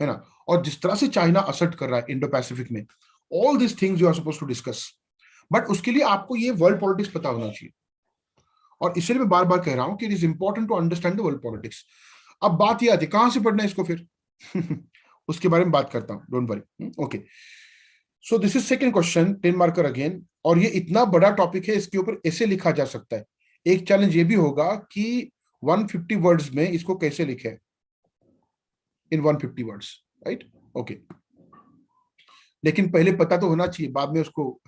है ना। और जिस तरह से चाइना असर्ट कर रहा है इंडो पैसिफिक में, all this things you are suppose to discuss, but उसके लिए आपको ये वर्ल्ड पॉलिटिक्स पता होना चाहिए। और इसलिए मैं बार बार कह रहा हूं कि it is important to understand the world politics. अब बात ये आती है कहां से पढ़ना है इसको फिर उसके बारे में बात करता हूं, don't worry. Okay, so this is second question, 10 marker again. और ये इतना बड़ा टॉपिक है, इसके ऊपर ऐसे लिखा जा सकता है। एक चैलेंज ये भी होगा कि 150 वर्ड्स में इसको कैसे लिखे, इन 150 वर्ड्स, राइट। ओके, लेकिन पहले पता तो होना चाहिए, बाद में उसको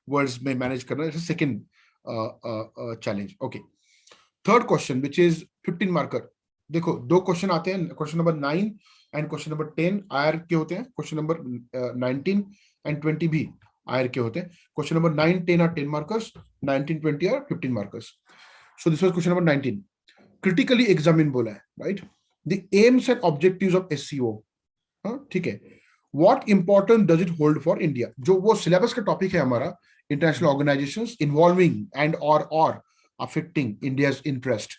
वर्ड्स में मैनेज करना, second challenge. Okay, third question which is 15 marker. देखो, दो क्वेश्चन आते हैं, question number 9 and question number 10 आयर के होते हैं, क्वेश्चन नंबर 19 एंड 20 भी आयर के होते हैं। Question number 9, 10 are 10 markers, 19, 20 are 15 markers. So this was question number 19, critically examine बोला है, right. The aims and objectives of SCO, ठीक है। What importance does it hold for India, जो वो सिलेबस का टॉपिक है हमारा, इंटरनेशनल ऑर्गेनाइजेशंस इन्वॉल्विंग एंड और अफेक्टिंग इंडियाज इंटरेस्ट।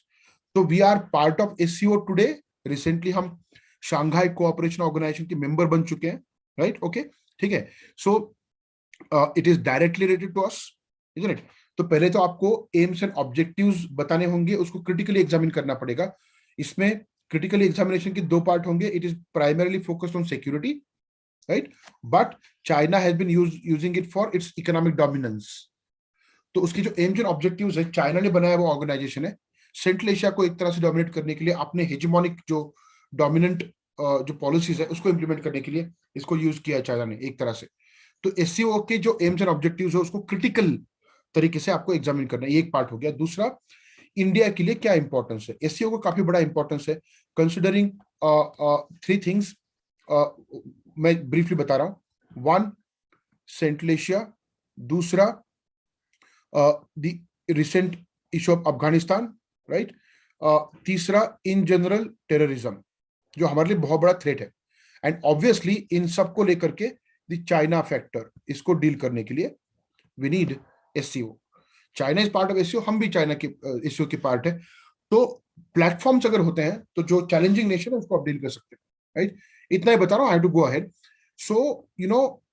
तो we are part of SCO today. Recently हम शांघाई कोऑपरेशन ऑर्गेनाइजेशन के मेंबर बन चुके हैं, राइट। ओके, ठीक है। So it is directly related to us, isn't it. तो पहले तो आपको एम्स एंड ऑब्जेक्टिव्स बताने होंगे, उसको क्रिटिकली एग्जामिन करना पड़ेगा। इसमें क्रिटिकली एग्जामिनेशन के दो पार्ट होंगे, it is primarily focused on security, right, but China has been using it for its economic dominance. तो उसकी जो एम्स एंड ऑब्जेक्टिव्स है, चाइना ने बनाया वो ऑर्गेनाइजेशन है सेंट्रल एशिया को एक तरह से डोमिनेट करने के लिए, अपने हेजेमोनिक जो डोमिनेंट जो पॉलिसीज है उसको इंप्लीमेंट करने के लिए इसको यूज किया है चाइना ने एक तरह से। तो SCO के जो एम्स एंड ऑब्जेक्टिव्स है उसको क्रिटिकल तरीके से आपको एग्जामिन करना है, ये एक पार्ट हो गया। दूसरा, इंडिया के लिए क्या इंपॉर्टेंस है, SCO को काफी बड़ा इंपॉर्टेंस है, कंसिडरिंग 3 थिंग्स। मैं ब्रीफली बता रहा हूं। 1, सेंट्रल एशिया। दूसरा, the recent issue of Afghanistan, right. तीसरा, इन जनरल टेररिज्म, जो हमारे लिए बहुत बड़ा थ्रेट है। एंड ऑब्वियसली इन सबको लेकर के द चाइना फैक्टर, इसको डील करने के लिए we need SCO। China is part of SCO, हम भी चाइना के SCO की पार्ट है। तो प्लेटफॉर्म्स अगर होते हैं तो जो चैलेंजिंग नेशन है उसको आप डील कर सकते हैं, राइट। इतना ही बता रहा हूँ, I have to go ahead. So you know,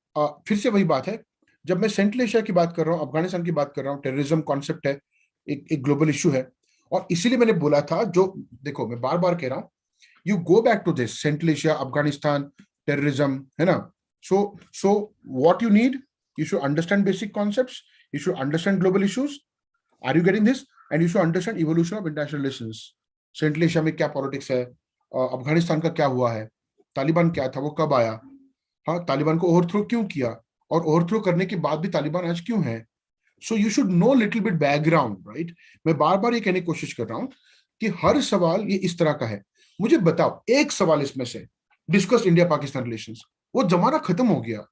फिर से वही बात है, जब मैं सेंट्रल एशिया की बात कर रहा हूँ, अफगानिस्तान की बात कर रहा हूँ, टेररिज्म कॉन्सेप्ट है, एक ग्लोबल इशू है। और इसीलिए मैंने बोला था, जो देखो मैं बार बार कह रहा हूँ, you go back to this, Central Asia, Afghanistan, terrorism, है ना। So what you need, you should understand basic concepts, you should understand global issues, are you getting this, and you should understand evolution of international relations। Central Asia में क्या politics है, अफगानिस्तान का क्या हुआ है, तालिबान क्या था, वो कब आया, हाँ, तालिबान को ओवरथ्रो क्यों किया, और ओवरथ्रो करने के बाद भी तालिबान आज क्यों है। So you should know little bit background, right. मैं बार बार ये कहने की कोशिश कर रहा हूं कि हर सवाल ये इस तरह का है। मुझे बताओ एक सवाल इसमें से, डिस्कस इंडिया पाकिस्तान रिलेशंस, वो जमाना खत्म हो गया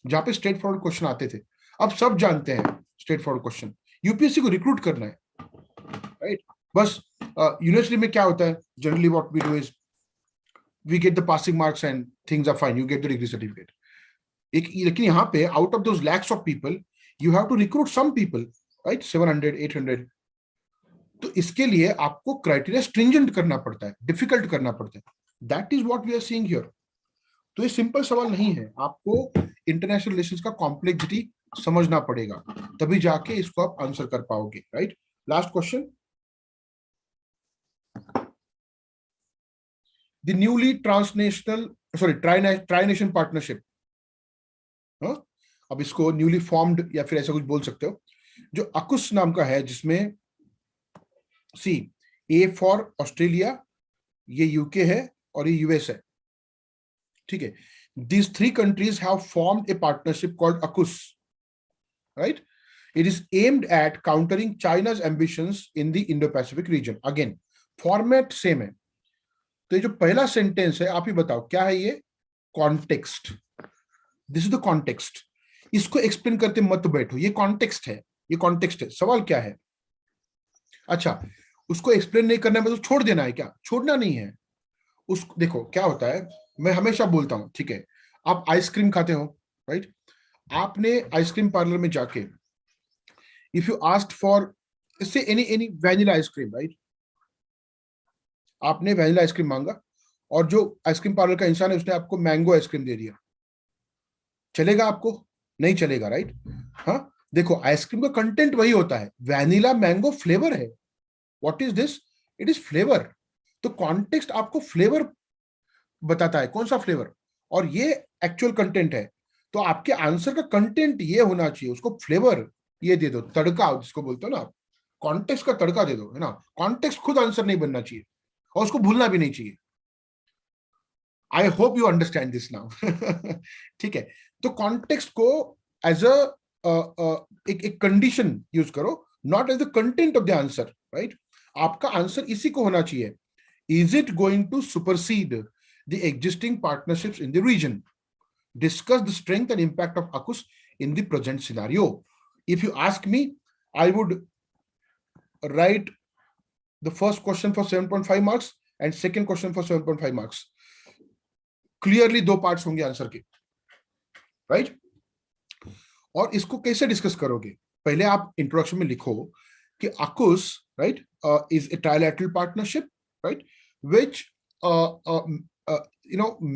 जहां पे स्ट्रेट फॉरवर्ड क्वेश्चन आते थे। अब सब जानते हैं स्ट्रेट फॉरवर्ड क्वेश्चन, UPSC को रिक्रूट करना है, राइट। बस यूनिवर्सिटी में क्या होता है, generally what we do is we get the passing marks and things are fine, you get the degree certificate. लेकिन यहाँ पे out of those lakhs of people you have to recruit some people, right, 700, 800। तो इसके लिए आपको criteria stringent करना पड़ता है, डिफिकल्ट करना पड़ता है। That is what we are seeing here. तो ये सिंपल सवाल नहीं है, आपको इंटरनेशनल रिलेशंस का कॉम्प्लेक्सिटी समझना पड़ेगा, तभी जाके इसको आप आंसर कर पाओगे, right. Last question, the newly tri nation partnership, अब इसको न्यूली फॉर्म्ड या फिर ऐसा कुछ बोल सकते हो, जो अकुस नाम का है, जिसमें सी, ए फॉर ऑस्ट्रेलिया, ये UK है और ये US है, ठीक है। These 3 countries have formed a partnership called AUKUS, right? It is aimed at countering China's ambitions in the Indo-Pacific region. Again, format same है। तो ये जो पहला सेंटेंस है, आप ही बताओ क्या है ये, context. This is the context. इसको एक्सप्लेन करते मत बैठो, ये कॉन्टेक्स्ट है, ये कॉन्टेक्स्ट है। सवाल क्या है, अच्छा उसको एक्सप्लेन नहीं करना है, मतलब छोड़ देना है क्या, छोड़ना नहीं है। उस देखो क्या होता है, मैं हमेशा बोलता हूं, ठीक है, आप आइसक्रीम खाते हो, राइट? आपने आइसक्रीम पार्लर में जाके, इफ यू आस्क्ड फॉर से एनी वैनिला आइसक्रीम, राइट, आपने वैनिला आइसक्रीम मांगा और जो आइसक्रीम पार्लर का इंसान है उसने आपको मैंगो आइसक्रीम दे दिया, चलेगा आपको? नहीं चलेगा, राइट? हाँ, देखो आइसक्रीम का कंटेंट वही होता है, वैनिला मैंगो फ्लेवर है। What is this? It is flavour. तो कॉन्टेक्स्ट आपको फ्लेवर बताता है, कौन सा फ्लेवर, और ये एक्चुअल कंटेंट है। तो आपके आंसर का कंटेंट ये होना चाहिए, उसको फ्लेवर ये दे दो, तड़का जिसको बोलते हो ना आप, कॉन्टेक्स्ट का तड़का दे दो, है ना? कॉन्टेक्स्ट खुद आंसर नहीं बनना चाहिए और उसको भूलना भी नहीं चाहिए। I hope you understand this now. ठीक है, तो कॉन्टेक्स्ट को एज अ एक कंडीशन यूज करो, not as the content of the answer, right? आपका आंसर इसी को होना चाहिए, is it going to supersede the existing partnerships in the region, discuss the strength and impact of AUKUS in the present scenario. If you ask me, I would write the first question for 7.5 marks and second question for 7.5 marks. Clearly दो parts होंगे answer के, right? और इसको कैसे discuss करोगे? पहले आप introduction में लिखो कि AUKUS, right, is a trilateral partnership, right, which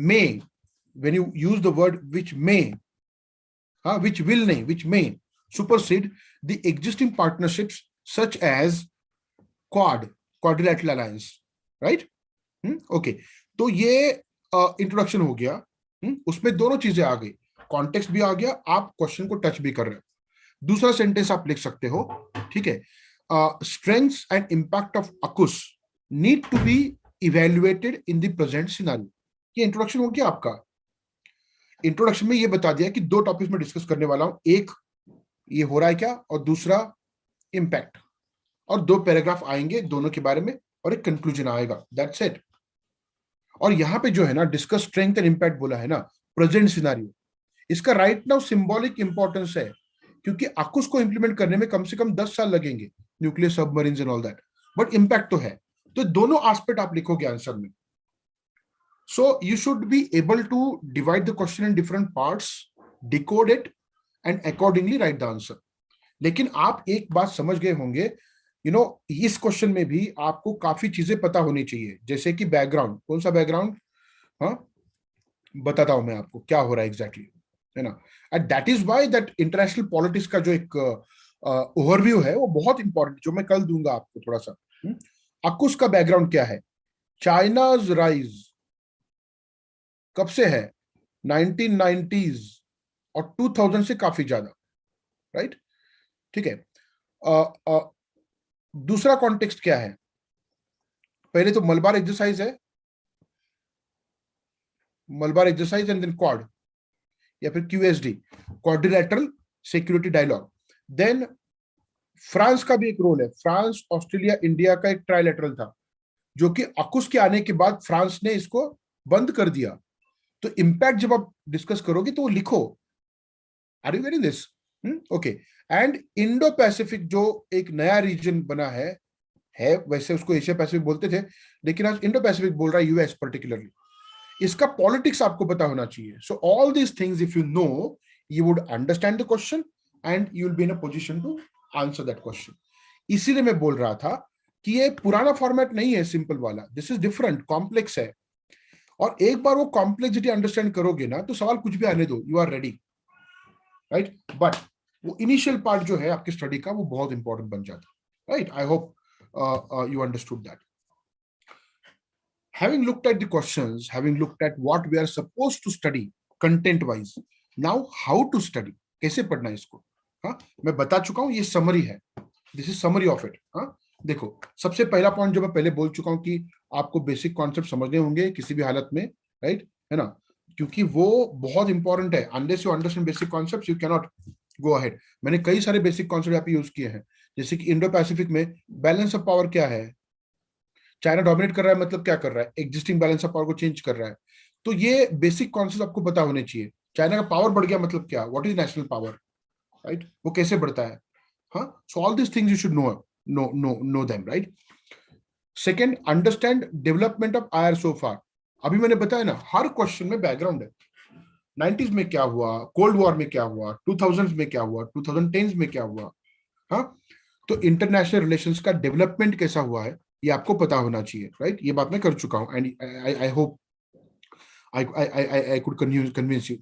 may, when you use the word which may, which will nahi, which may supersede the existing partnerships such as quadrilateral alliance, right? Okay, तो ये introduction हो गया। उसमें दोनों चीजें आ गई, context भी आ गया, आप क्वेश्चन को टच भी कर रहे हो। दूसरा सेंटेंस आप लिख सकते हो, ठीक है, strengths and impact of AUKUS need to be evaluated in the present scenario. ये इंट्रोडक्शन हो गया आपका। इंट्रोडक्शन में ये बता दिया कि दो टॉपिक्स में डिस्कस करने वाला हूं, एक ये हो रहा है क्या, और दूसरा इंपैक्ट, और दो पैराग्राफ आएंगे दोनों के बारे में और एक कंक्लूजन आएगा, दैट्स इट। और यहाँ पे जो है ना, डिस्कस स्ट्रेंथ एंड इंपैक्ट बोला है ना, प्रेजेंट सिनेरियो, इसका राइट नाउ सिंबॉलिक इंपॉर्टेंस है, क्योंकि AUKUS को इंप्लीमेंट करने में कम से कम 10 साल लगेंगे, nuclear submarines and all that, but impact तो है। तो दोनों एस्पेक्ट आप लिखोगे आंसर में। So you should be able to divide the question in different parts, decode it, and accordingly write the answer. लेकिन आप एक बात समझ गए होंगे, इस क्वेश्चन में भी आपको काफी चीजें पता होनी चाहिए, जैसे कि बैकग्राउंड, कौन सा बैकग्राउंड, हाँ बताता हूं मैं आपको क्या हो रहा है एग्जैक्टली, है ना? And that is why that international politics का जो एक ओवरव्यू है वो बहुत इंपॉर्टेंट, जो मैं कल दूंगा आपको थोड़ा सा। AUKUS का बैकग्राउंड क्या है? चाइनाज राइज कब से है? 1990s और 2000 से काफी ज्यादा, राइट? ठीक है, दूसरा कॉन्टेक्स्ट क्या है? पहले तो मलबार एक्सरसाइज है, Malabar exercise and then Quad, या फिर QSD, Quadrilateral Security Dialogue. Then France का भी एक रोल है, फ्रांस ऑस्ट्रेलिया इंडिया का एक ट्राइलेटरल था, जो कि AUKUS के आने के बाद फ्रांस ने इसको बंद कर दिया। तो इंपैक्ट जब आप डिस्कस करोगे तो वो लिखो, are you getting this? Okay. And Indo Pacific जो एक नया रीजन बना है, वैसे उसको एशिया पैसिफिक बोलते थे, लेकिन आज इंडो पैसिफिक बोल रहा है US पर्टिकुलरली। इसका पॉलिटिक्स आपको पता होना चाहिए। So all these things if you know, you would understand the question and you will be in a position to answer that question. इसीलिए मैं बोल रहा था कि ये पुराना फॉर्मेट नहीं है सिंपल वाला, दिस इज डिफरेंट, कॉम्प्लेक्स है। और एक बार वो कॉम्प्लेक्सिटी अंडरस्टैंड करोगे ना, तो सवाल कुछ भी आने दो, you are ready, right? But वो इनिशियल पार्ट जो है आपकी स्टडी का, वो बहुत इंपॉर्टेंट बन जाता है, right? I hope you understood that. Having looked at the questions, having looked at what we are supposed to study content wise, now how to study, कैसे पढ़ना है इसको, हाँ मैं बता चुका हूँ, ये समरी है, this is summary of it. हाँ देखो, सबसे पहला पॉइंट जो मैं पहले बोल चुका हूँ कि आपको बेसिक कॉन्सेप्ट समझने होंगे किसी भी हालत में, राइट, है ना? क्योंकि वो बहुत इंपॉर्टेंट है, unless you understand basic concepts you can not go ahead. मैंने कई सारे बेसिक कॉन्सेप्ट यहाँ पे यूज किए हैं, जैसे कि इंडो पैसिफिक में बैलेंस ऑफ पावर क्या है, चाइना डोमिनेट कर रहा है मतलब क्या कर रहा है, एग्जिस्टिंग बैलेंस ऑफ पावर को चेंज कर रहा है। तो ये बेसिक कॉन्सेप्ट आपको पता होने चाहिए। चाइना का पावर बढ़ गया मतलब क्या, what is national power, right, वो कैसे बढ़ता है, हाँ। So all this things you should know them, right? Second, understand development of IR so far, अभी मैंने बताया ना, हर क्वेश्चन में बैकग्राउंड है। 90s में क्या हुआ, कोल्ड वॉर में क्या हुआ, 2000s में क्या हुआ, 2010s में क्या हुआ। हाँ, तो इंटरनेशनल रिलेशंस का डेवलपमेंट कैसा हुआ है ये आपको पता होना चाहिए, राइट? ये बात मैं कर चुका हूं, and I hope I could convince you.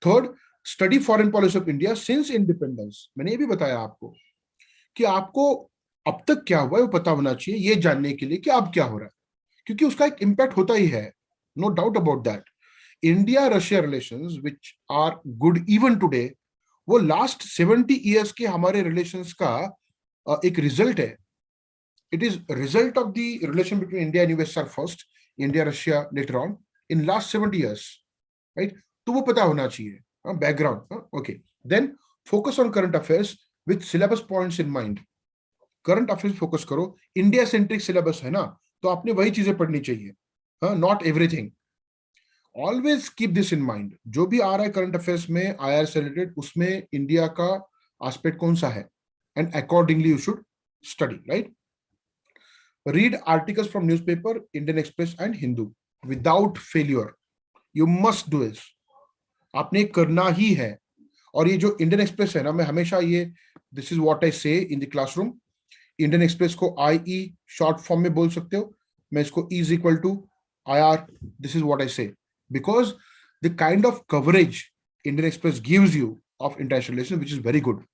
Third, study foreign policy of India since independence. मैंने ये भी बताया आपको कि आपको अब तक क्या हुआ है वो पता होना चाहिए, ये जानने के लिए कि अब क्या हो रहा है, क्योंकि उसका एक इम्पैक्ट होता ही है, no doubt about that. India Russia relations which are good even today, वो लास्ट 70 ईयर्स के हमारे रिलेशंस का एक रिजल्ट है। It is result of the relation between India and USSR first, India Russia later on, in last 70 years, right? तो वो पता होना चाहिए, background. Okay, then focus on current affairs with syllabus points in mind. Current affairs focus करो, India centric syllabus है ना, तो आपने वही चीजें पढ़नी चाहिए, not everything. Always keep this in mind, जो भी आ रहा है करंट अफेयर्स में आईआर से रिलेटेड, उसमें इंडिया का एस्पेक्ट कौन सा है, and accordingly you should study, right? Read articles from newspaper, Indian express and Hindu without failure. You must do it, आपने करना ही है। और ये जो इंडियन एक्सप्रेस है ना, मैं हमेशा ये, दिस इज व्हाट आई से in the classroom, Indian express को आई शॉर्ट फॉर्म में बोल सकते हो, मैं इसको is equal to IR, this is what I say, because the kind of coverage Indian Express gives you of international relation which is very good.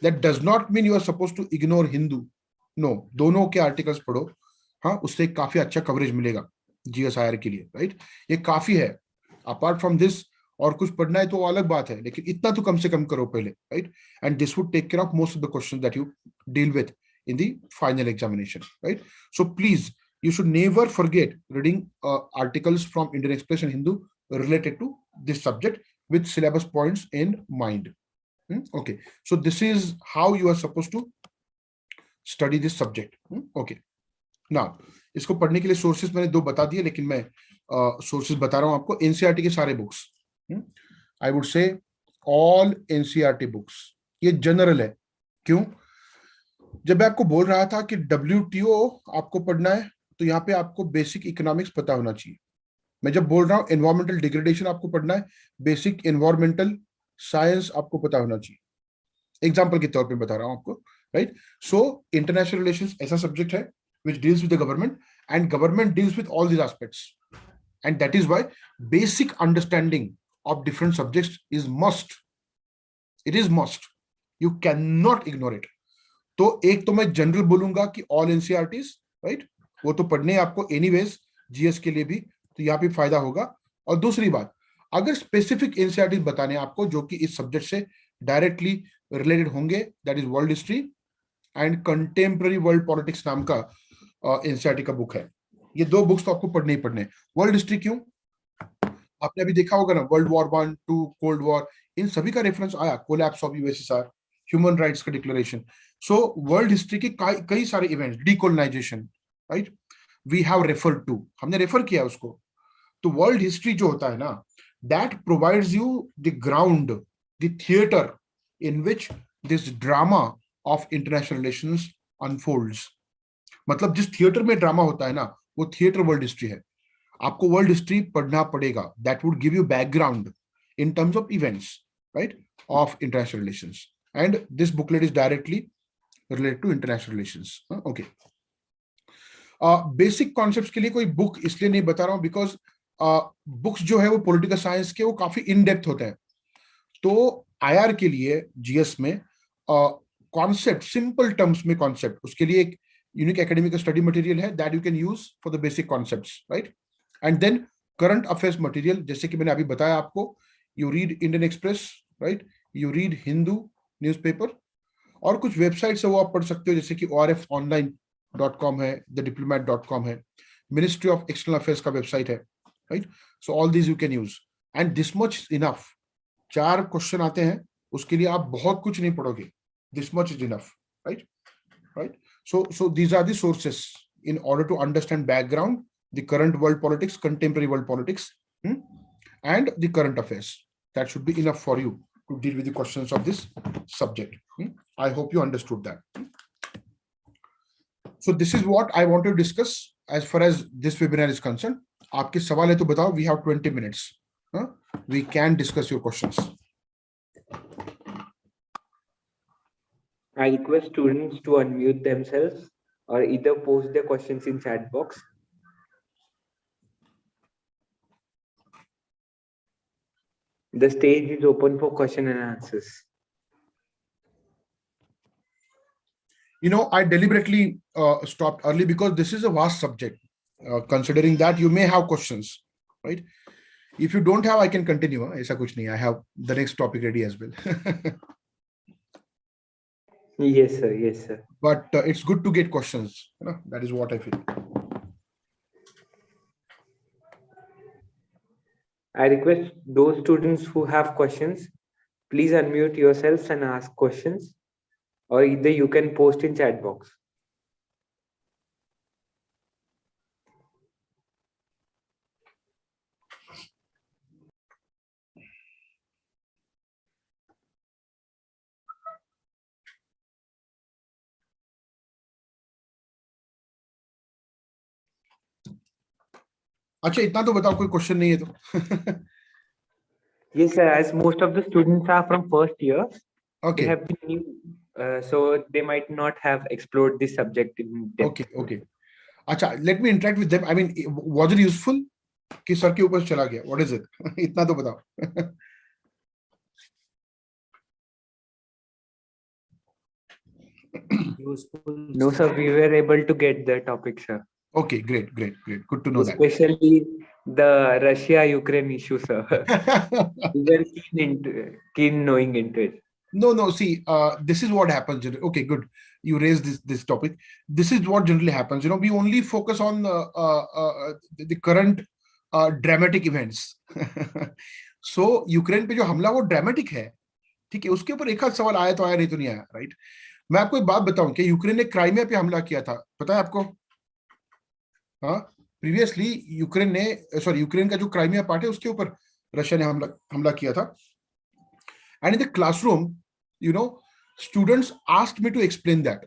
That does not mean you are suppose to ignore Hindu, no, दोनों के articles पढ़ो, हाँ, उससे काफी अच्छा coverage मिलेगा GSIR के लिए, राइट? ये काफी है। अपार्ट फ्रॉम दिस और कुछ पढ़ना है तो अलग बात है, लेकिन इतना तो कम से कम करो पहले, right? And this would take care of most of the questions that you deal with in the final examination, right? So please, you should never forget reading articles from Indian Express and Hindu related to this subject with syllabus points in mind. Okay, so this is how you are supposed to study this subject. Okay, now इसको पढ़ने के लिए sources मैंने दो बता दिए, लेकिन मैं सोर्सेस बता रहा हूं आपको। एनसीईआरटी के सारे books, I would say all NCERT books, ये जनरल है। क्यों? जब मैं आपको बोल रहा था कि WTO आपको पढ़ना है, तो यहाँ पे आपको बेसिक इकोनॉमिक्स पता होना चाहिए। मैं जब बोल रहा हूँ एनवायरमेंटल डिग्रेडेशन आपको पढ़ना है, बेसिक एनवायरमेंटल साइंस आपको पता होना चाहिए। एग्जाम्पल के तौर पे बता रहा हूँ आपको, राइट? सो इंटरनेशनल रिलेशंस ऐसा सब्जेक्ट है which deals with the government, and government deals with all these aspects, and that is why basic understanding of different subjects is must. It is must, you cannot ignore it. तो एक तो मैं general बोलूंगा कि all NCERTs, right, वो तो पढ़ने आपको एनीवेज, जीएस के लिए भी, तो यहाँ पे फायदा होगा। और दूसरी बात, अगर स्पेसिफिक एनसीईआरटीज बताने आपको जो कि इस सब्जेक्ट से डायरेक्टली रिलेटेड होंगे, that is world history and contemporary world politics नाम का एनसीईआरटी का बुक है। ये दो बुक्स तो आपको पढ़ने ही पढ़ने। वर्ल्ड हिस्ट्री क्यों? आपने अभी देखा होगा ना, वर्ल्ड वॉर 1, 2, कोल्ड वॉर, इन सभी का रेफरेंस आया, collapse of USSR, human rights का डिक्लेरेशन। सो वर्ल्ड हिस्ट्री के कई सारे events, decolonisation, right, we have referred to, हमने रेफर किया उसको। तो वर्ल्ड हिस्ट्री जो होता है ना, that provides you the ground, the theatre in which this drama of international relations unfolds. मतलब जिस थिएटर में ड्रामा होता है ना, वो थिएटर वर्ल्ड हिस्ट्री है। आपको वर्ल्ड हिस्ट्री पढ़ना पड़ेगा, that would give you background in terms of events, right, of international relations, and this booklet is directly related to international relations. Okay, basic concepts के लिए कोई बुक इसलिए नहीं बता रहा हूं बिकॉज बुक्स जो है वो पॉलिटिकल साइंस के वो काफी इन डेप्थ होते हैं। तो आईआर के लिए जीएस में कॉन्सेप्ट, सिंपल टर्म्स में कॉन्सेप्ट, उसके लिए एक यूनिक एकेडमिक स्टडी मटेरियल है that you can use for the basic concepts, right? And then current affairs material, जैसे कि मैंने अभी बताया आपको, you read Indian Express, right, you read Hindu newspaper, और कुछ वेबसाइट्स है वो आप पढ़ सकते हो, जैसे कि orfonline.com है, thediplomat.com है, मिनिस्ट्री ऑफ एक्सटर्नल अफेयर्स का वेबसाइट है, right? So all these you can use, and this much enough. 4 question आते हैं, उसके लिए आप बहुत कुछ नहीं पढ़ोगे, this much is enough, right? Right? So these are the sources in order to understand background, the current world politics, contemporary world politics, and the current affairs. That should be enough for you to deal with the questions of this subject. I hope you understood that. So this is what I want to discuss as far as this webinar is concerned. आपके सवाल है तो बताओ. We have 20 minutes. We can discuss your questions. I request students to unmute themselves or either post their questions in chat box. The stage is open for question and answers. You know, I deliberately stopped early because this is a vast subject. Considering that you may have questions, right? If you don't have, I can continue. ऐसा कुछ नहीं. I have the next topic ready as well. Yes, sir. Yes, sir. But it's good to get questions. That is what I feel. I request those students who have questions, please unmute yourselves and ask questions, or either you can post in chat box. अच्छा, इतना तो बताओ, कोई question नहीं है तो. Yes, sir. As most of the students are from first year, they Okay. have been new, so they might not have explored this subject in depth. Okay. अच्छा, let me interact with them. I mean, was it useful? कि sir के ऊपर चला गया. What is it? इतना तो बताओ. No, sir. We were able to get the topic, sir. Okay, great. Good to know that. Especially the Russia-Ukraine issue, sir. We were keen knowing into it. No. See, this is what happens. Okay, good. You raised this topic. This is what generally happens. We only focus on the current dramatic events. So Ukraine पे जो हमला वो dramatic है, ठीक है. उसके ऊपर एक आध सवाल आया तो आया, नहीं तो नहीं आया, राइट. मैं आपको एक बात बताऊं कि यूक्रेन ने क्राइमिया पे हमला किया था, पता है आपको? हाँ, प्रीवियसली यूक्रेन का जो क्राइमिया पार्ट है उसके ऊपर रशिया ने हमला किया था. And in the classroom, students asked me to explain that.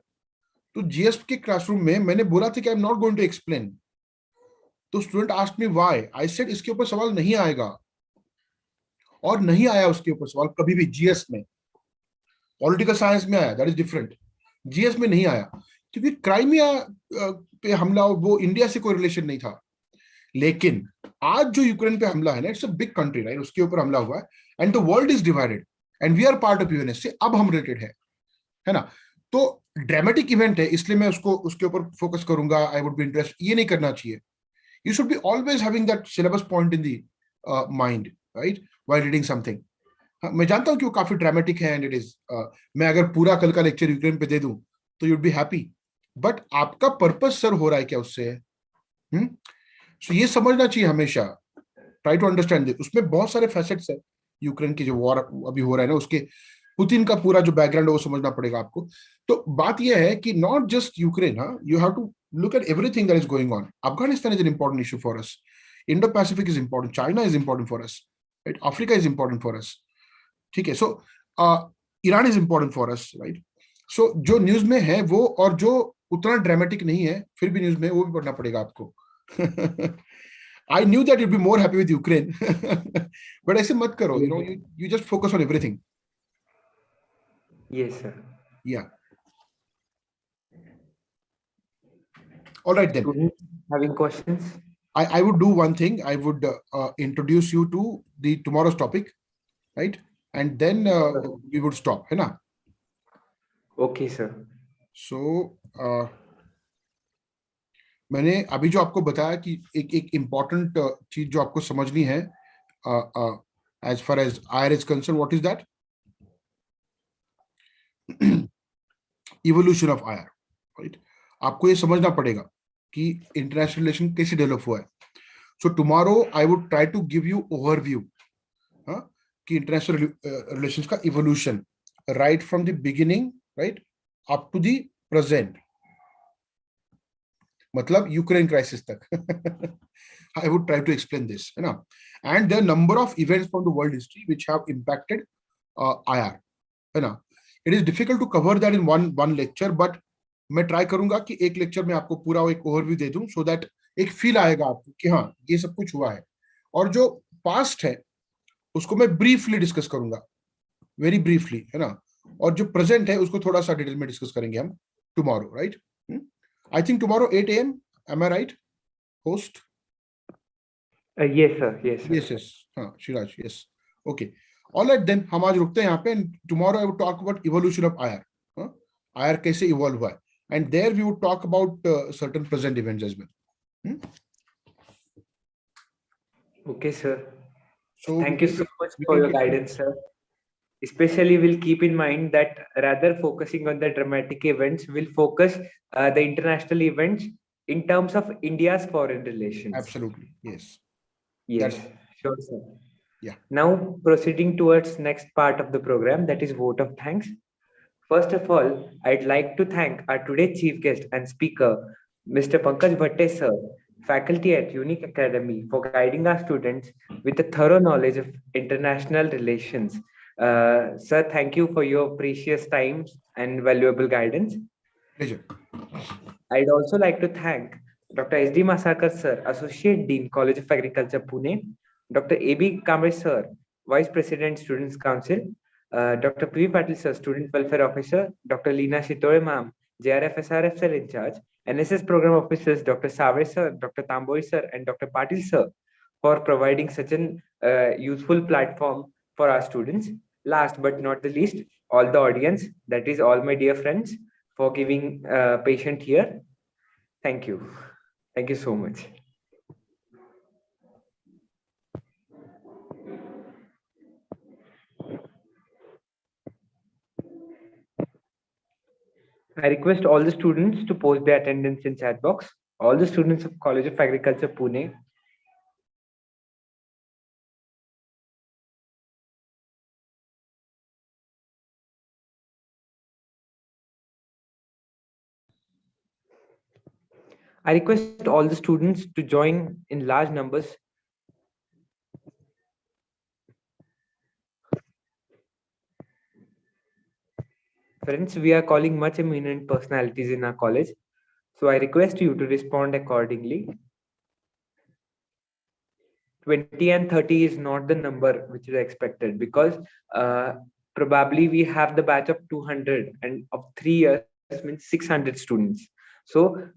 तो GS के क्लासरूम में मैंने बोला था कि I am not going to explain. तो student asked me why. I said इसके ऊपर सवाल नहीं आएगा, और नहीं आया उसके ऊपर सवाल कभी भी. जीएस में, पॉलिटिकल साइंस में आया, दैट इज डिफरेंट. जीएस में नहीं आया, क्योंकि क्राइमिया पे हमला वो इंडिया से कोई रिलेशन नहीं था. लेकिन आज जो यूक्रेन पे हमला है ना, it's a big country, right. उसके ऊपर हमला हुआ है, and the world is divided, and we are part of UNSC. अब हम रिलेटेड है ना. तो ड्रामेटिक इवेंट है, इसलिए मैं उसके ऊपर फोकस करूंगा. I would be interest. ये नहीं करना चाहिए. You should be always having that syllabus point in the mind, right, while reading something. मैं जानता हूं कि वो काफी ड्रामेटिक है, एंड इट इज. मैं अगर पूरा कल का लेक्चर यूक्रेन पे दे दूं तो यूड बी हैप्पी. बट आपका पर्पस सर हो रहा है क्या उससे है? सो ये समझना चाहिए हमेशा. Try to understand this. उसमें बहुत सारे फैसेट्स है. यूक्रेन की जो वॉर अभी हो रहा है ना, उसके पुतिन का पूरा जो बैकग्राउंड है वो समझना पड़ेगा आपको. तो बात यह है कि not just Ukraine, you have to look at everything that is going on. Afghanistan is an important issue for us. Indo-Pacific is important. China is important for us. Right? Africa is important for us. ठीक है. So Iran is important for us. Right? So जो news में है वो, और जो उतना dramatic नहीं है फिर भी न्यूज में, वो भी पढ़ना पड़ेगा आपको. I knew that you'd be more happy with Ukraine, but ऐसे मत करो. You just focus on everything. Yes, sir. Yeah. All right then. Students having questions? I would do one thing. I would introduce you to the tomorrow's topic, right? And then we would stop, है ना? Okay, sir. So मैंने अभी जो आपको बताया कि एक important चीज जो आपको समझनी है as far as IR is concerned, what is that? Evolution of IR, right? आपको ये समझना पड़ेगा कि इंटरनेशनल रिलेशन कैसे डेवलप हुआ है. So tomorrow I would try to give you overview कि इंटरनेशनल रिलेशंस का evolution right from the beginning, right, up to the present, मतलब यूक्रेन क्राइसिस तक. I would try to explain this, है ना. And there are number of events from the world history which have impacted IR, है ना. It is difficult to cover that in one lecture, but मैं try करूंगा कि एक lecture में आपको पूरा एक ओवरव्यू दे दूं, सो दैट एक फील आएगा आपको कि हाँ ये सब कुछ हुआ है। और जो पास्ट है उसको मैं ब्रीफली डिस्कस करूंगा, वेरी ब्रीफली, है ना। और जो प्रेजेंट है उसको थोड़ा सा डिटेल में डिस्कस करेंगे हम tomorrow, right? I think tomorrow 8 AM, am I right host? Yes, sir. Yes, sir. Yes yes, हाँ Shiraz, yes, okay, alright then हम आज रुकते हैं यहाँ पे। Tomorrow I would talk about evolution of IR, IR कैसे इवॉल्व हुआ है, and there we would talk about certain present events as well. Okay, sir. So Thank you so much for your guidance, sir. Especially, we'll keep in mind that rather focusing on the dramatic events, we'll focus the international events in terms of India's foreign relations. absolutely, yes, Yes, that's, sure, sir. yeah, Now, proceeding towards next part of the program, that is vote of thanks. First of all, I'd like to thank our today's chief guest and speaker, Mr. Pankaj Bhatte, sir, faculty at Unique Academy, for guiding our students with a thorough knowledge of international relations. Sir, thank you for your precious time and valuable guidance. pleasure. I'd also like to thank Dr. S.D. Masakar, sir, Associate Dean, College of Agriculture, Pune, Dr. A.B. Kamre, sir, Vice President, Students' Council, Dr. P. Patil, sir, Student Welfare Officer, Dr. Leena Shitore, ma'am, JRF SRF, sir, in charge, NSS Program Officers, Dr. Save, sir, Dr. Tamboi, sir, and Dr. Patil, sir, for providing such an useful platform for our students. Last but not the least, all the audience, that is all my dear friends, for giving patient here. Thank you. Thank you so much. I request all the students to post their attendance in chat box. All the students of College of Agriculture, Pune. I request all the students to join in large numbers. Friends, we are calling much eminent personalities in our college. So I request you to respond accordingly. 20 and 30 is not the number which is expected, because probably we have the batch of 200 and of 3 years means 600 students. So